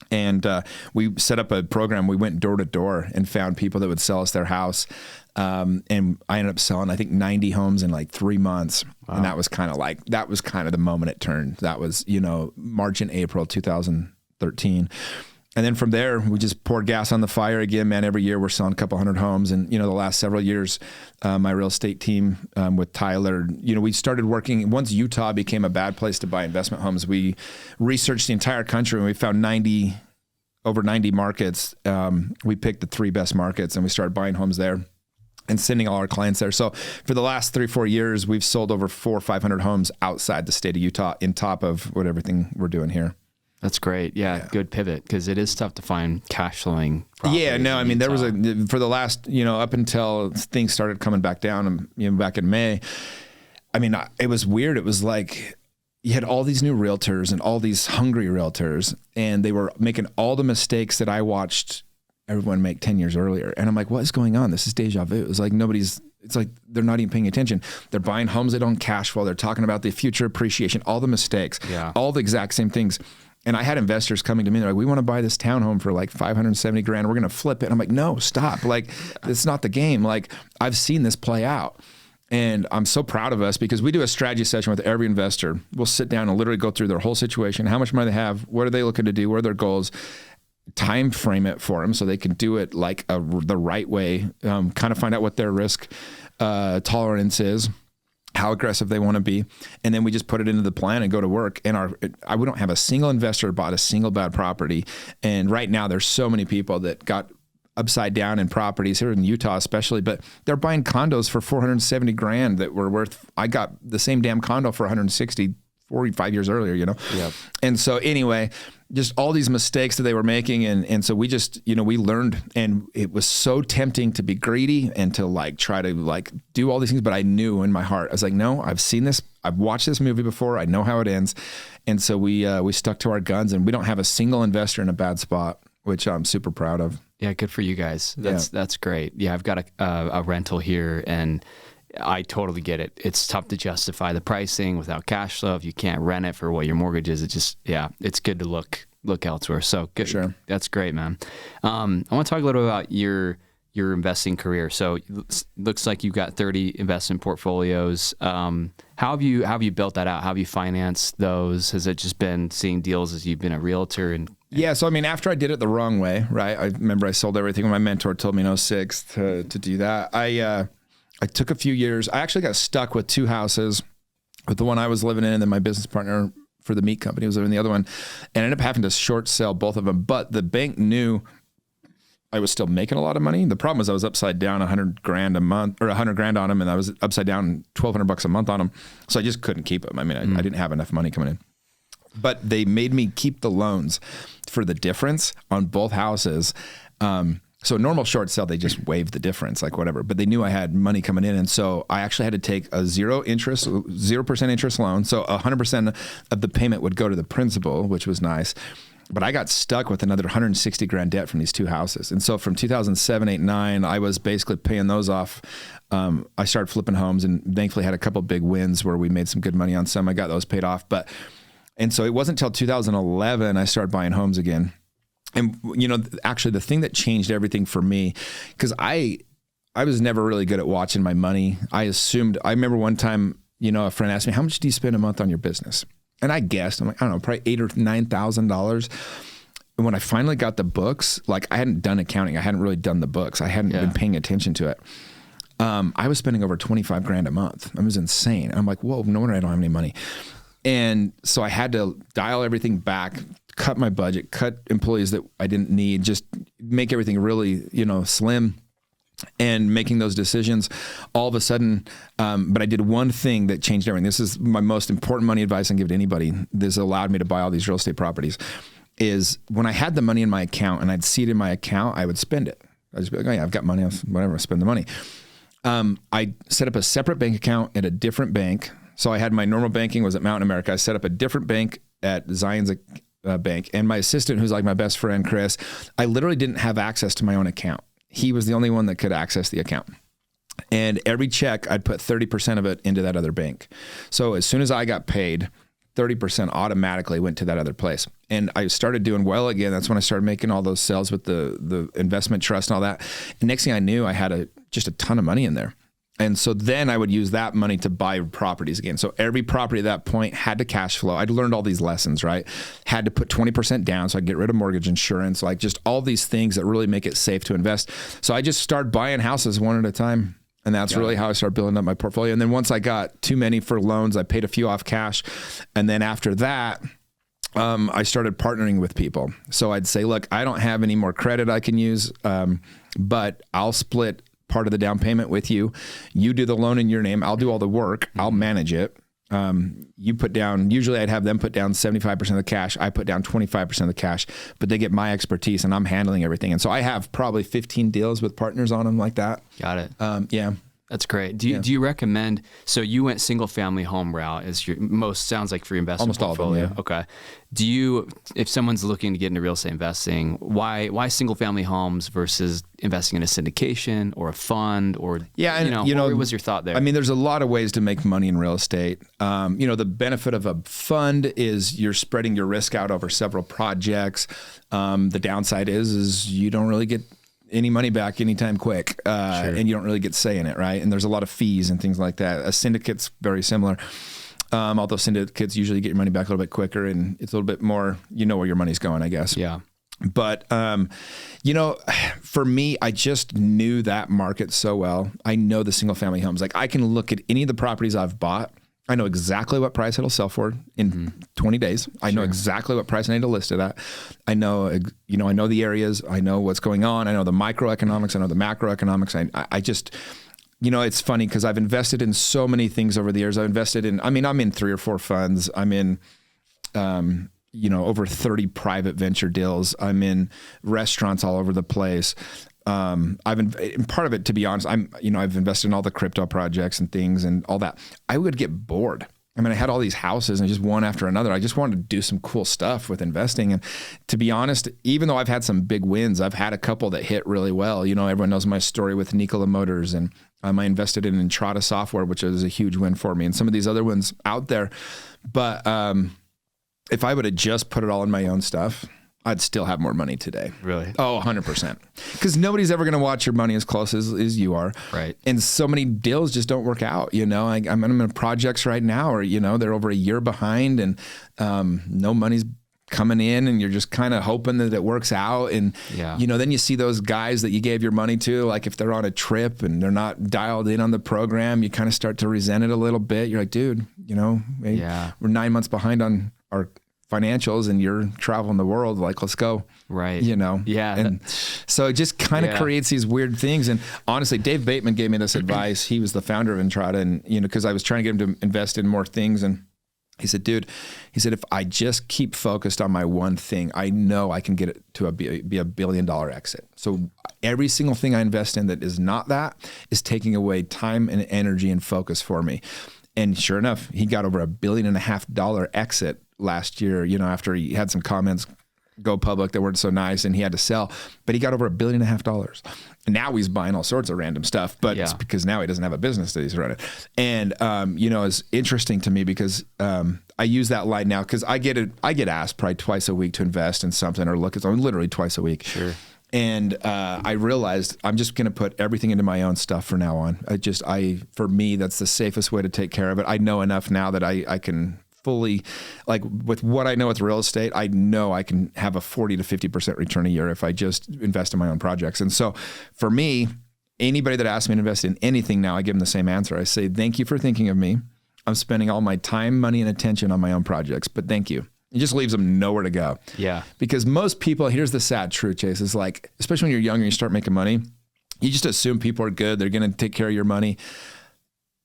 And we set up a program. We went door to door and found people that would sell us their house. And I ended up selling, I think, 90 homes in like 3 months. Wow. And that was kind of the moment it turned. That was, March and April 2013. And then from there, we just poured gas on the fire again, man. Every year we're selling a couple hundred homes. And, the last several years, my real estate team with Tyler, we started working. Once Utah became a bad place to buy investment homes, we researched the entire country and we found over 90 markets. We picked the 3 best markets and we started buying homes there and sending all our clients there. So for the last 3-4 years, we've sold over 400 or 500 homes outside the state of Utah in top of everything we're doing here. That's great. Yeah. Good pivot because it is tough to find cash flowing. Yeah, no, I mean, there was for the last, up until things started coming back down, back in May, I mean, it was weird. It was like you had all these new realtors and all these hungry realtors, and they were making all the mistakes that I watched everyone make 10 years earlier. And I'm like, what is going on? This is deja vu. It's like it's like they're not even paying attention. They're buying homes that don't cash flow. They're talking about the future appreciation, all the mistakes, all the exact same things. And I had investors coming to me, they're like, we want to buy this townhome for like $570,000. We're going to flip it. And I'm like, no, stop. Like, it's not the game. Like, I've seen this play out. And I'm so proud of us because we do a strategy session with every investor. We'll sit down and literally go through their whole situation, how much money they have, what are they looking to do, what are their goals, time frame it for them so they can do it like the right way, kind of find out what their risk tolerance is, how aggressive they want to be. And then we just put it into the plan and go to work. And we don't have a single investor bought a single bad property. And right now there's so many people that got upside down in properties here in Utah, especially, but they're buying condos for $470,000 that were worth, I got the same damn condo for 160, 45 years earlier, Yep. And so anyway, just all these mistakes that they were making. And so we just, we learned, and it was so tempting to be greedy and to try to do all these things. But I knew in my heart, I was like, no, I've seen this. I've watched this movie before. I know how it ends. And so we stuck to our guns, and we don't have a single investor in a bad spot, which I'm super proud of. Yeah. Good for you guys. That's great. Yeah. I've got a rental here, and I totally get it. It's tough to justify the pricing without cash flow. If you can't rent it for what your mortgage is, it's good to look elsewhere. So good. Sure. That's great, man. I want to talk a little about your investing career. So it looks like you've got 30 investment portfolios. How have you built that out? How have you financed those? Has it just been seeing deals as you've been a realtor? Yeah. So, I mean, after I did it the wrong way, right? I remember I sold everything. My mentor told me in 2006 to do that. I took a few years. I actually got stuck with 2 houses, with the one I was living in, and then my business partner for the meat company was living in the other one, and ended up having to short sell both of them. But the bank knew I was still making a lot of money. The problem was I was upside down $100,000 a month, or $100,000 on them, and I was upside down $1,200 a month on them. So I just couldn't keep them. I mean, I didn't have enough money coming in. But they made me keep the loans for the difference on both houses. So normal short sale, they just waived the difference, like whatever. But they knew I had money coming in. And so I actually had to take a 0% interest loan. So 100% of the payment would go to the principal, which was nice. But I got stuck with another 160 grand debt from these 2 houses. And so from 2007, 8, 9, I was basically paying those off. I started flipping homes and thankfully had a couple big wins where we made some good money on some. I got those paid off. And so it wasn't until 2011 I started buying homes again. And, actually the thing that changed everything for me, because I was never really good at watching my money. I remember one time, a friend asked me, how much do you spend a month on your business? And I guessed, I'm like, I don't know, probably $8,000 or $9,000. And when I finally got the books, like I hadn't done accounting. I hadn't really done the books. I hadn't been paying attention to it. I was spending over 25 grand a month. It was insane. I'm like, whoa, no wonder I don't have any money. And so I had to dial everything back, cut my budget, cut employees that I didn't need, just make everything really, slim. And making those decisions all of a sudden, but I did one thing that changed everything. This is my most important money advice I can give to anybody. This allowed me to buy all these real estate properties, is when I had the money in my account and I'd see it in my account, I would spend it. I'd just be like, oh yeah, I've got money, whatever, I'll spend the money. I set up a separate bank account at a different bank. So I had my normal banking was at Mountain America. I set up a different bank at Zion's bank. And my assistant, who's like my best friend, Chris, I literally didn't have access to my own account. He was the only one that could access the account. And every check, I'd put 30% of it into that other bank. So as soon as I got paid, 30% automatically went to that other place. And I started doing well again. That's when I started making all those sales with the investment trust and all that. And next thing I knew, I had just a ton of money in there. And so then I would use that money to buy properties again. So every property at that point had to cash flow. I'd learned all these lessons, right? Had to put 20% down so I'd get rid of mortgage insurance, like just all these things that really make it safe to invest. So I just started buying houses one at a time. And that's really how I started building up my portfolio. And then once I got too many for loans, I paid a few off cash. And then after that, I started partnering with people. So I'd say, look, I don't have any more credit I can use, but I'll split part of the down payment with you. You do the loan in your name. I'll do all the work. I'll manage it. You put down, usually I'd have them put down 75% of the cash. I put down 25% of the cash, but they get my expertise and I'm handling everything. And so I have probably 15 deals with partners on them like that. Got it. Yeah. That's great. Do you recommend, so you went single family home route as your most, sounds like for your investment almost portfolio. All of them, yeah. Okay. Do you, if someone's looking to get into real estate investing, why single family homes versus investing in a syndication or a fund or, what was your thought there? I mean, there's a lot of ways to make money in real estate. The benefit of a fund is you're spreading your risk out over several projects. The downside is you don't really get any money back anytime quick, and you don't really get say in it, right? And there's a lot of fees and things like that. A syndicate's very similar, although syndicates usually get your money back a little bit quicker, and it's a little bit more, where your money's going, I guess. Yeah. But, for me, I just knew that market so well. I know the single family homes. Like I can look at any of the properties I've bought. I know exactly what price it'll sell for in 20 days. I know exactly what price I need to list it at. I know, I know the areas. I know what's going on. I know the microeconomics. I know the macroeconomics. I just, it's funny because I've invested in so many things over the years. I'm in 3 or 4 funds. I'm in, over 30 private venture deals. I'm in restaurants all over the place. Part of it, to be honest, I've invested in all the crypto projects and things and all that. I would get bored. I mean, I had all these houses and just one after another. I just wanted to do some cool stuff with investing. And to be honest, even though I've had some big wins, I've had a couple that hit really well. Everyone knows my story with Nikola Motors, and I invested in Entrada Software, which is a huge win for me, and some of these other ones out there. But if I would have just put it all in my own stuff, I'd still have more money today. Really? Oh, 100%. Because nobody's ever going to watch your money as close as you are. Right. And so many deals just don't work out. I'm in projects right now, or, they're over a year behind and no money's coming in, and you're just kind of hoping that it works out. And, then you see those guys that you gave your money to, like if they're on a trip and they're not dialed in on the program, you kind of start to resent it a little bit. You're like, dude, we're 9 months behind on our financials and you're traveling the world, like, let's go. Right. Yeah. And so it just kind of creates these weird things. And honestly, Dave Bateman gave me this advice. He was the founder of Entrada, and, because I was trying to get him to invest in more things. And he said, dude, if I just keep focused on my one thing, I know I can get it to be a $1 billion exit. So every single thing I invest in that is not that is taking away time and energy and focus for me. And sure enough, he got over $1.5 billion exit last year, after he had some comments go public that weren't so nice, and he had to sell, but he got over $1.5 billion. And now he's buying all sorts of random stuff, but it's because now he doesn't have a business that he's running. And, it's interesting to me because, I use that line now because I get asked probably twice a week to invest in something or look at something, literally twice a week. Sure. And I realized I'm just going to put everything into my own stuff from now on. For me, that's the safest way to take care of it. I know enough now that I can fully, like with what I know with real estate, I know I can have a 40 to 50% return a year if I just invest in my own projects. And so for me, anybody that asks me to invest in anything now, I give them the same answer. I say, thank you for thinking of me. I'm spending all my time, money, and attention on my own projects, but thank you. It just leaves them nowhere to go. Yeah. Because most people, here's the sad truth, Chase, is like, especially when you're younger and you start making money, you just assume people are good. They're going to take care of your money.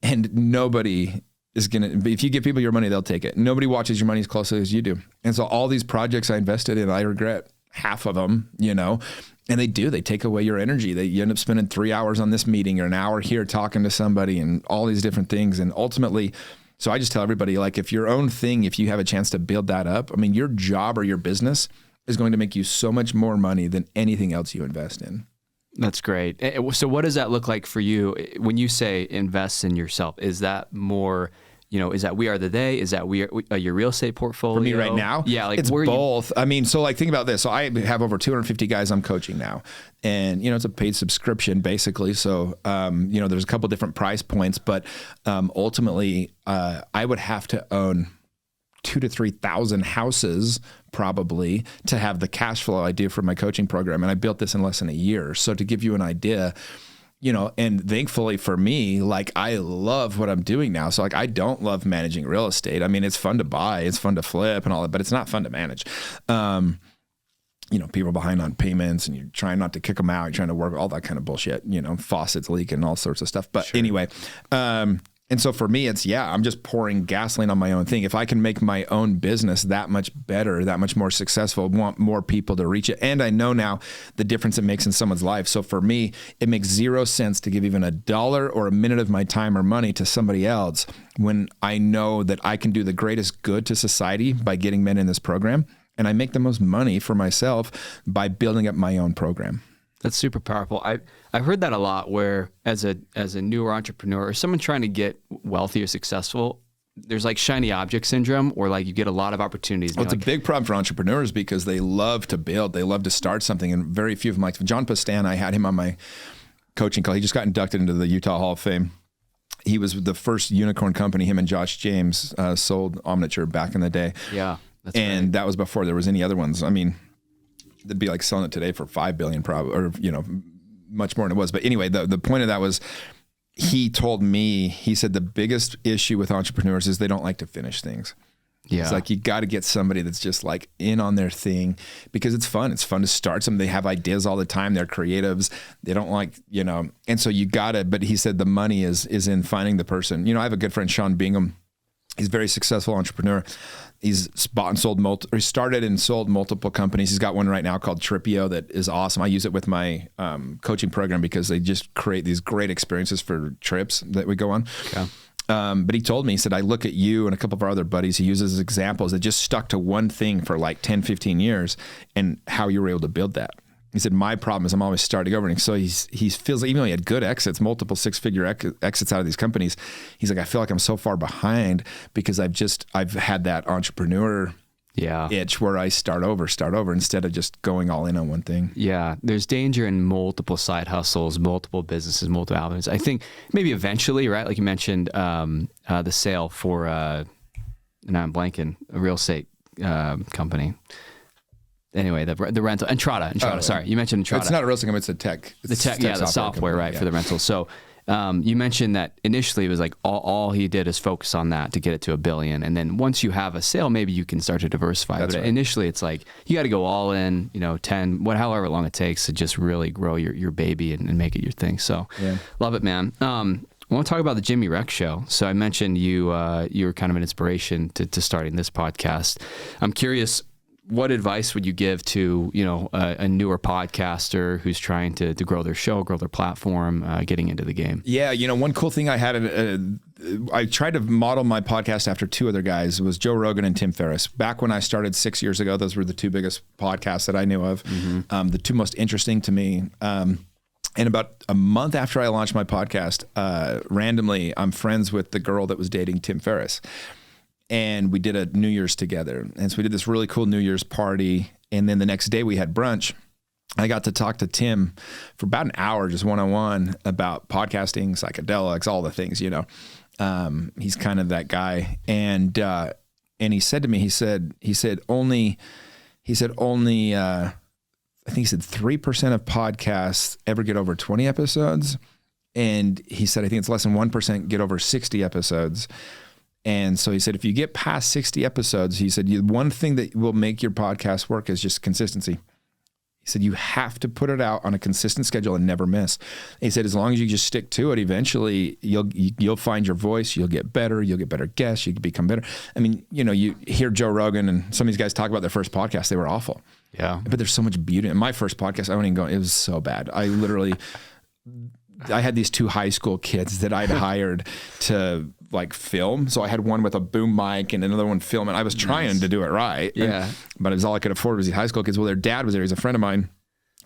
And nobody is going to, if you give people your money, they'll take it. Nobody watches your money as closely as you do. And so all these projects I invested in, I regret half of them, and they take away your energy. You end up spending 3 hours on this meeting or an hour here talking to somebody and all these different things. And ultimately, so I just tell everybody, like, if your own thing, if you have a chance to build that up, I mean, your job or your business is going to make you so much more money than anything else you invest in. That's great. So what does that look like for you when you say invest in yourself? Is that more, is that We Are the They? Is that your real estate portfolio? For me right now? Yeah, like it's both. I mean, so like think about this. So I have over 250 guys I'm coaching now, and it's a paid subscription basically. So there's a couple different price points, but ultimately I would have to own 2,000 to 3,000 houses probably to have the cash flow I do for my coaching program. And I built this in less than a year. So to give you an idea, and thankfully for me, like I love what I'm doing now. So like I don't love managing real estate. I mean, it's fun to buy, it's fun to flip and all that, but it's not fun to manage. People are behind on payments and you're trying not to kick them out. You're trying to work all that kind of bullshit, faucets leaking, all sorts of stuff. But sure. Anyway, and so for me, it's, I'm just pouring gasoline on my own thing. If I can make my own business that much better, that much more successful, I want more people to reach it. And I know now the difference it makes in someone's life. So for me, it makes 0 sense to give even $1 or a minute of my time or money to somebody else when I know that I can do the greatest good to society by getting men in this program. And I make the most money for myself by building up my own program. That's super powerful. I've heard that a lot where as a newer entrepreneur or someone trying to get wealthy or successful, there's like shiny object syndrome where like you get a lot of opportunities. Well, it's a big problem for entrepreneurs because they love to build, they love to start something, and very few of them, like John Pastan, I had him on my coaching call. He just got inducted into the Utah Hall of Fame. He was the first unicorn company, him and Josh James sold Omniture back in the day. Yeah. That's and right. That was before there was any other ones. I mean, they'd be like selling it today for $5 billion probably, or, much more than it was. But anyway, the point of that was he told me, he said the biggest issue with entrepreneurs is they don't like to finish things. Yeah. It's like you got to get somebody that's just like in on their thing because it's fun. It's fun to start something. They have ideas all the time. They're creatives. They don't like, and so you got to, but he said the money is in finding the person. I have a good friend, Sean Bingham. He's a very successful entrepreneur. He's bought and sold he started and sold multiple companies. He's got one right now called Tripio that is awesome. I use it with my coaching program because they just create these great experiences for trips that we go on. Okay. But he told me, he said, I look at you and a couple of our other buddies he uses as examples that just stuck to one thing for like 10, 15 years and how you were able to build that. He said, my problem is I'm always starting over. And so he feels like even though he had good exits, multiple 6-figure exits out of these companies, he's like, I feel like I'm so far behind because I've had that entrepreneur itch where I start over instead of just going all in on one thing. Yeah. There's danger in multiple side hustles, multiple businesses, multiple avenues. I think maybe eventually, right? Like you mentioned, the sale for, now I'm blanking, a real estate company. Anyway, the rental, Entrada. Sorry, you mentioned Entrada. It's not a real estate company, it's a tech. The software, right, for the rental. So you mentioned that initially it was like all he did is focus on that to get it to $1 billion. And then once you have a sale, maybe you can start to diversify. That's right. Initially it's like, you got to go all in, 10, however long it takes to just really grow your baby and make it your thing. So love it, man. I want to talk about the Jimmy Rex Show. So I mentioned you were kind of an inspiration to starting this podcast. I'm curious, what advice would you give to, a newer podcaster who's trying to grow their show, grow their platform, getting into the game? Yeah. One cool thing I had, I tried to model my podcast after two other guys. It was Joe Rogan and Tim Ferriss. Back when I started 6 years ago, those were the two biggest podcasts that I knew of. The two most interesting to me. And about a month after I launched my podcast, randomly, I'm friends with the girl that was dating Tim Ferriss. And we did a New Year's together. And so we did this really cool New Year's party. And then the next day we had brunch. I got to talk to Tim for about an hour, just one-on-one, about podcasting, psychedelics, all the things, He's kind of that guy. And he said to me, he said only, I think he said 3% of podcasts ever get over 20 episodes. And he said, I think it's less than 1% get over 60 episodes. And so he said, if you get past 60 episodes, he said, one thing that will make your podcast work is just consistency. He said, you have to put it out on a consistent schedule and never miss. He said, as long as you just stick to it, eventually you'll find your voice, you'll get better guests, you can become better. I mean, you hear Joe Rogan and some of these guys talk about their first podcast, they were awful. Yeah. But there's so much beauty. In my first podcast, I wouldn't even go, it was so bad. I had these two high school kids that I'd hired to film. So I had one with a boom mic and another one filming. I was trying to do it right. Yeah. But it was all I could afford was these high school kids. Well, their dad was there. He's a friend of mine.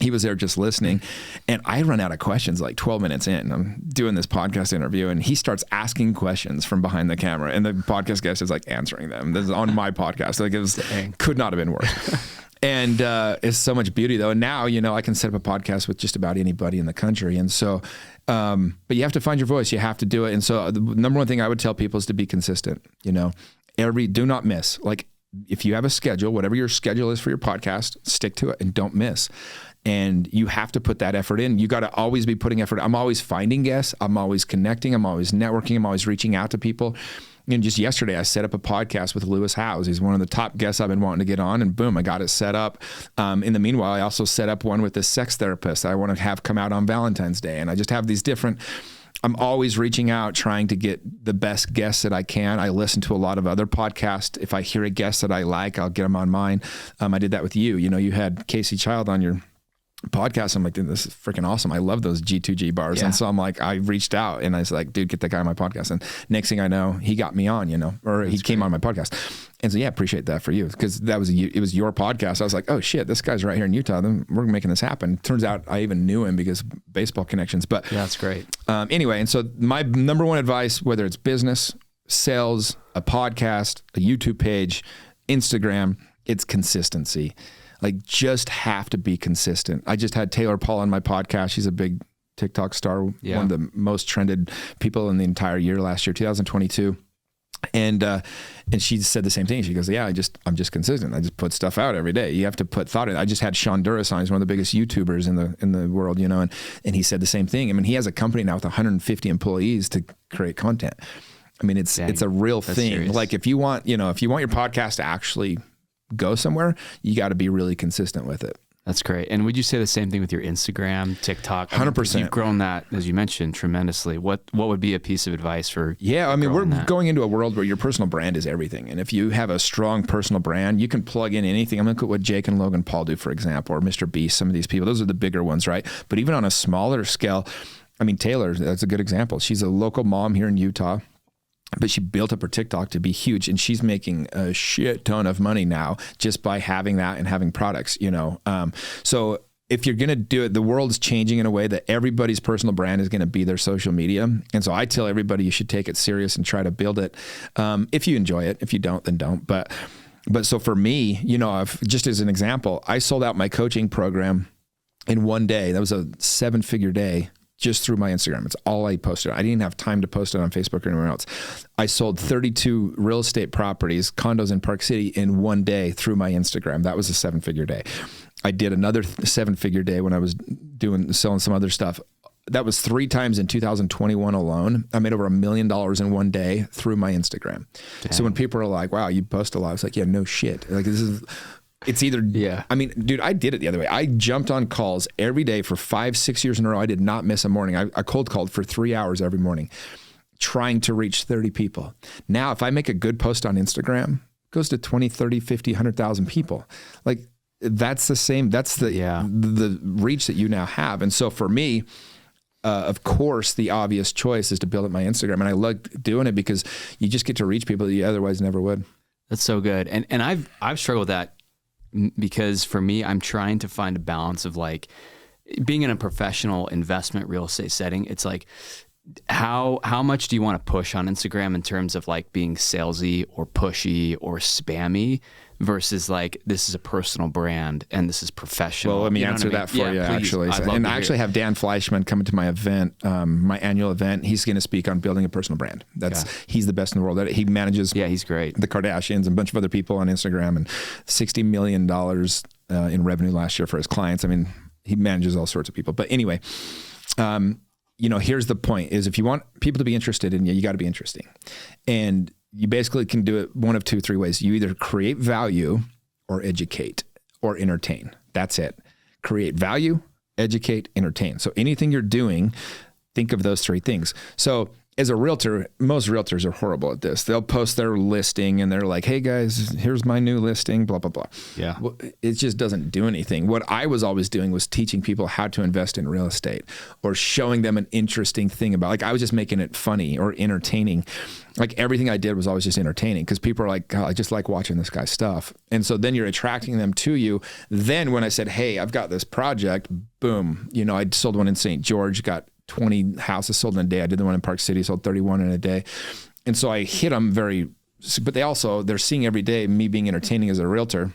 He was there just listening. And I run out of questions 12 minutes in. I'm doing this podcast interview and he starts asking questions from behind the camera. And the podcast guest is answering them. This is on my podcast. Could not have been worse. And it's so much beauty though. And now, I can set up a podcast with just about anybody in the country. And so, but you have to find your voice. You have to do it. And so the number one thing I would tell people is to be consistent. Do not miss. If you have a schedule, whatever your schedule is for your podcast, stick to it and don't miss. And you have to put that effort in. You got to always be putting effort. I'm always finding guests. I'm always connecting. I'm always networking. I'm always reaching out to people. And just yesterday, I set up a podcast with Lewis Howes. He's one of the top guests I've been wanting to get on, and boom, I got it set up. In the meanwhile, I also set up one with this sex therapist I want to have come out on Valentine's Day. And I just have these different, I'm always reaching out, trying to get the best guests that I can. I listen to a lot of other podcasts. If I hear a guest that I like, I'll get them on mine. I did that with you. You had Casey Child on your podcast. I'm like, dude, this is freaking awesome. I love those G2G bars. Yeah. And so I'm like, I reached out and I was like, dude, get that guy on my podcast. And next thing I know, he got me on, or he came on my podcast. And so, yeah, appreciate that for you. Because it was your podcast. I was like, oh shit, this guy's right here in Utah. Then we're making this happen. Turns out I even knew him because of baseball connections. But yeah, that's great. Anyway. And so my number one advice, whether it's business, sales, a podcast, a YouTube page, Instagram, it's consistency. Just have to be consistent. I just had Taylor Paul on my podcast. She's a big TikTok star, one of the most trended people in the entire year last year, 2022. And she said the same thing. She goes, yeah, I'm just consistent. I just put stuff out every day. You have to put thought in. I just had Sean Duras on. He's one of the biggest YouTubers in the world, and he said the same thing. I mean, he has a company now with 150 employees to create content. I mean, it's a real thing. Serious. If you want your podcast to actually go somewhere, you got to be really consistent with it. That's great. And would you say the same thing with your Instagram, TikTok? 100%. You've grown that, as you mentioned, tremendously. What would be a piece of advice for? Yeah, I mean, we're going into a world where your personal brand is everything. And if you have a strong personal brand, you can plug in anything. I'm going to look at what Jake and Logan Paul do, for example, or Mr. Beast, some of these people. Those are the bigger ones, right? But even on a smaller scale, I mean, Taylor, that's a good example. She's a local mom here in Utah. But she built up her TikTok to be huge, and she's making a shit ton of money now just by having that and having products, So if you're going to do it, the world's changing in a way that everybody's personal brand is going to be their social media. And so I tell everybody you should take it serious and try to build it. If you enjoy it, if you don't, then don't. But so for me, just as an example, I sold out my coaching program in one day. That was a 7-figure day. Just through my Instagram. It's all I posted. I didn't have time to post it on Facebook or anywhere else. I sold 32 real estate properties, condos in Park City in one day through my Instagram. That was a 7-figure day. I did another 7-figure day when I was selling some other stuff. That was 3 times in 2021 alone. I made over $1 million in one day through my Instagram. Dang. So when people are like, wow, you post a lot, it's like, yeah, no shit. It's either, I mean, dude, I did it the other way. I jumped on calls every day for 5-6 years in a row. I did not miss a morning. I cold called for 3 hours every morning, trying to reach 30 people. Now, if I make a good post on Instagram, goes to 20, 30, 50, 100,000 people. Like that's the same, that's the reach that you now have. And so for me, of course, the obvious choice is to build up my Instagram. And I love doing it because you just get to reach people that you otherwise never would. That's so good. And I've struggled with that because for me, I'm trying to find a balance of like being in a professional investment real estate setting. It's like, how much do you want to push on Instagram in terms of like being salesy or pushy or spammy versus like, this is a personal brand and this is professional? Well, let me answer that for you, actually. And I actually have Dan Fleischman coming to my event, my annual event. He's going to speak on building a personal brand. He's the best in the world. He manages he's great. The Kardashians and a bunch of other people on Instagram, and $60 million in revenue last year for his clients. I mean, he manages all sorts of people. But anyway, here's the point is if you want people to be interested in you, you got to be interesting. And you basically can do it one of 2, 3 ways. You either create value or educate or entertain. That's it. Create value, educate, entertain. So anything you're doing, think of those 3 things. So as a realtor, most realtors are horrible at this. They'll post their listing and they're like, hey guys, here's my new listing, blah, blah, blah. Yeah. Well, it just doesn't do anything. What I was always doing was teaching people how to invest in real estate or showing them an interesting thing about, like I was just making it funny or entertaining. Like everything I did was always just entertaining because people are like, God, I just like watching this guy's stuff. And so then you're attracting them to you. Then when I said, hey, I've got this project, boom, I sold one in St. George, got 20 houses sold in a day. I did the one in Park City, sold 31 in a day. And so I hit them but they're seeing every day me being entertaining as a realtor.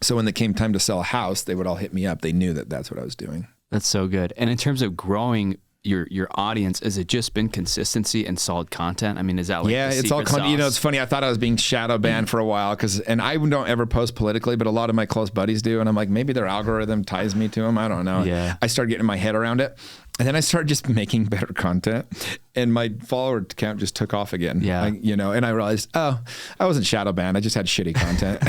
So when it came time to sell a house, they would all hit me up. They knew that that's what I was doing. That's so good. And in terms of growing your audience, has it just been consistency and solid content? I mean, is that like it's all it's funny. I thought I was being shadow banned for a while and I don't ever post politically, but a lot of my close buddies do. And I'm like, maybe their algorithm ties me to them. I don't know. Yeah. I started getting my head around it. And then I started just making better content and my follower count just took off again. Yeah. And I realized, I wasn't shadow banned. I just had shitty content.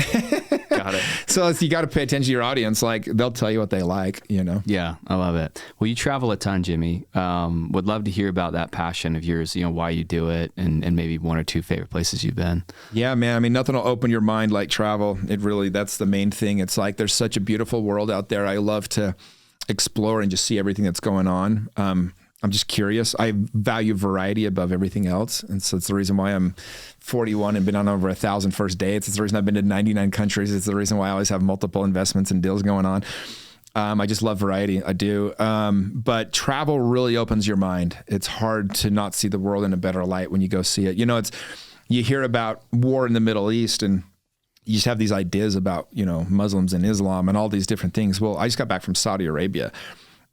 Got it. So you got to pay attention to your audience. Like they'll tell you what they like, Yeah, I love it. Well, you travel a ton, Jimmy. Would love to hear about that passion of yours, why you do it and maybe 1 or 2 favorite places you've been. Yeah, man. I mean, nothing will open your mind like travel. That's the main thing. It's like, there's such a beautiful world out there. I love to explore and just see everything that's going on. I'm just curious. I value variety above everything else. And so it's the reason why I'm 41 and been on over 1,000 first dates. It's the reason I've been to 99 countries. It's the reason why I always have multiple investments and deals going on. I just love variety. I do. But travel really opens your mind. It's hard to not see the world in a better light when you go see it. You hear about war in the Middle East and you just have these ideas about, Muslims and Islam and all these different things. Well, I just got back from Saudi Arabia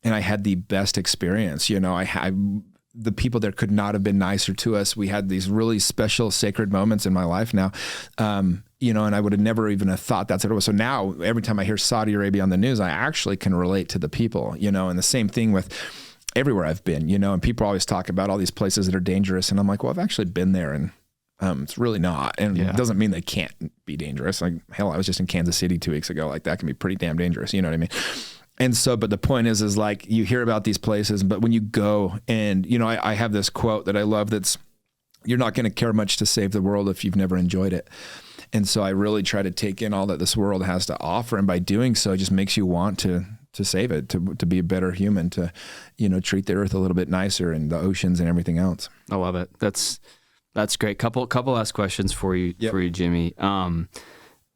and I had the best experience. The people there could not have been nicer to us. We had these really special sacred moments in my life now, and I would have never even have thought that's what it was. So now every time I hear Saudi Arabia on the news, I actually can relate to the people, and the same thing with everywhere I've been, and people always talk about all these places that are dangerous. And I'm like, well, I've actually been there and it's really not. And it doesn't mean they can't be dangerous. Like, hell, I was just in Kansas City 2 weeks ago. Like that can be pretty damn dangerous. You know what I mean? And so, but the point is like you hear about these places, but when you go and, I have this quote that I love that's, you're not going to care much to save the world if you've never enjoyed it. And so I really try to take in all that this world has to offer. And by doing so, it just makes you want to save it, to be a better human, to, treat the earth a little bit nicer and the oceans and everything else. I love it. That's great. Couple last questions for you, Jimmy.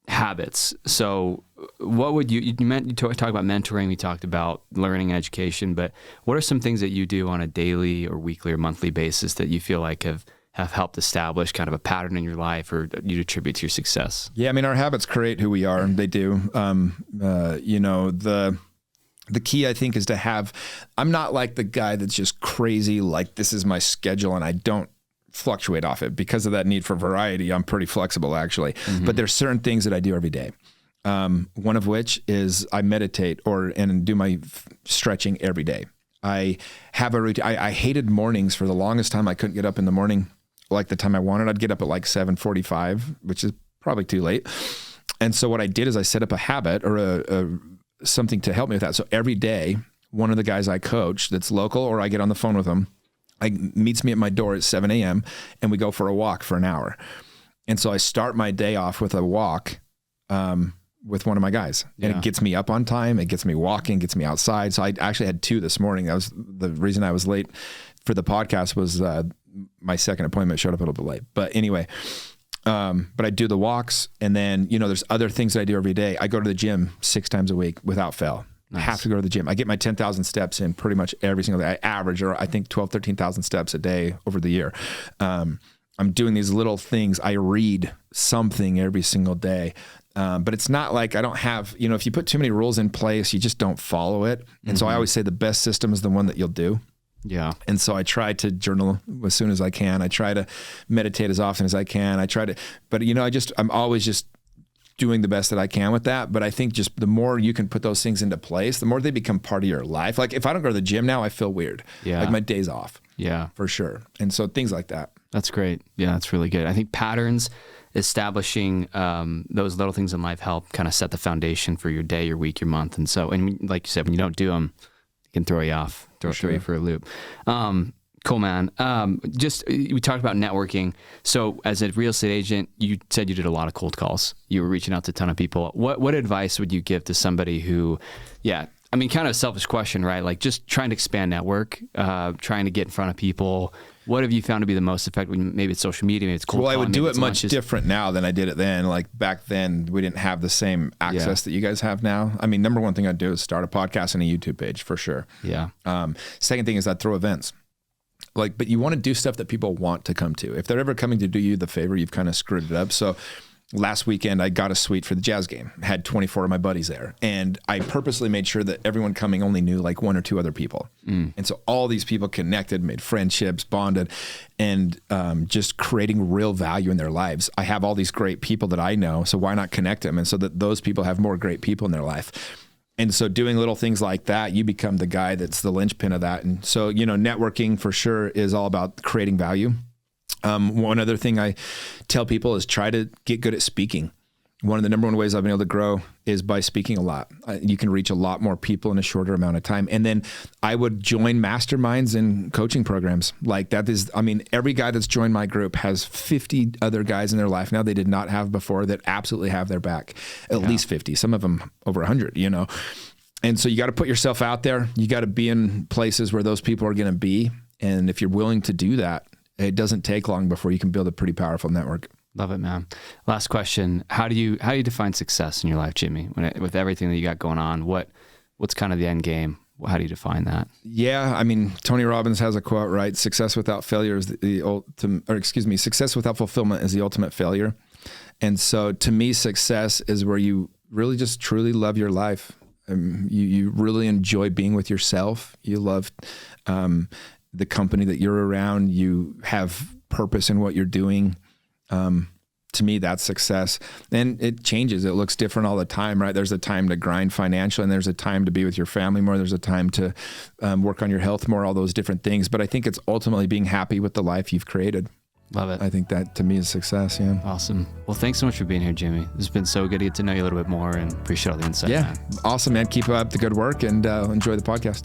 Habits. So what would you talk about mentoring, we talked about learning and education, but what are some things that you do on a daily or weekly or monthly basis that you feel like have helped establish kind of a pattern in your life or you attribute to your success? Yeah. I mean, our habits create who we are. They do. The key, I think, is to have, I'm not like the guy that's just crazy, like this is my schedule and I don't fluctuate off it because of that need for variety. I'm pretty flexible actually, but there's certain things that I do every day. One of which is I meditate and do my stretching every day. I have a routine. I hated mornings for the longest time. I couldn't get up in the morning like the time I wanted. I'd get up at like 7:45, which is probably too late. And so what I did is I set up a habit or something to help me with that. So every day, one of the guys I coach that's local, or I get on the phone with him, meets me at my door at 7 a.m. and we go for a walk for an hour. And so I start my day off with a walk with one of my guys. And it gets me up on time. It gets me walking, gets me outside. So I actually had 2 this morning. That was the reason I was late for the podcast was my second appointment showed up a little bit late. But anyway, but I do the walks. And then, there's other things that I do every day. I go to the gym 6 times a week without fail. Nice. I have to go to the gym. I get my 10,000 steps in pretty much every single day. I average, or I think 12, 13,000 steps a day over the year. I'm doing these little things. I read something every single day. But it's not like I don't have, if you put too many rules in place, you just don't follow it. And so I always say the best system is the one that you'll do. Yeah. And so I try to journal as soon as I can. I try to meditate as often as I can. But I'm always just doing the best that I can with that. But I think just the more you can put those things into place, the more they become part of your life. Like if I don't go to the gym now, I feel weird. Yeah. Like my day's off. Yeah. For sure. And so things like that. That's great. Yeah, that's really good. I think patterns, establishing those little things in life help kind of set the foundation for your day, your week, your month. And like you said, when you don't do them, it can throw you off, throw you for a loop. Cool, man. We talked about networking. So as a real estate agent, you said you did a lot of cold calls. You were reaching out to a ton of people. What advice would you give to somebody who, kind of a selfish question, right? Like just trying to expand network, trying to get in front of people. What have you found to be the most effective? Maybe it's social media, maybe it's cold calling. Well, I would do it much different now than I did it then. Like back then, we didn't have the same access that you guys have now. I mean, number one thing I'd do is start a podcast and a YouTube page for sure. Yeah. Second thing is I'd throw events. But you want to do stuff that people want to come to. If they're ever coming to do you the favor, you've kind of screwed it up. So last weekend, I got a suite for the Jazz game. Had 24 of my buddies there. And I purposely made sure that everyone coming only knew like 1 or 2 other people. And so all these people connected, made friendships, bonded, and just creating real value in their lives. I have all these great people that I know, so why not connect them? And so that those people have more great people in their life. And so doing little things like that, you become the guy that's the linchpin of that. And so, networking for sure is all about creating value. One other thing I tell people is try to get good at speaking. One of the number one ways I've been able to grow is by speaking a lot. You can reach a lot more people in a shorter amount of time. And then I would join masterminds and coaching programs. Like that is, every guy that's joined my group has 50 other guys in their life now they did not have before that absolutely have their back. At least 50, some of them over 100, And so you got to put yourself out there. You got to be in places where those people are going to be. And if you're willing to do that, it doesn't take long before you can build a pretty powerful network. Love it, man. Last question. How do you define success in your life, Jimmy? With everything that you got going on, what's kind of the end game? How do you define that? Yeah, Tony Robbins has a quote, right? Success without failure is success without fulfillment is the ultimate failure. And so to me, success is where you really just truly love your life. You really enjoy being with yourself. You love the company that you're around. You have purpose in what you're doing. To me, that's success. And it changes. It looks different all the time, right? There's a time to grind financially, and there's a time to be with your family more. There's a time to work on your health more, all those different things. But I think it's ultimately being happy with the life you've created. Love it. I think that to me is success. Yeah. Awesome. Well, thanks so much for being here, Jimmy. It's been so good to get to know you a little bit more and appreciate all the insight. Yeah. Man. Awesome, man. Keep up the good work and enjoy the podcast.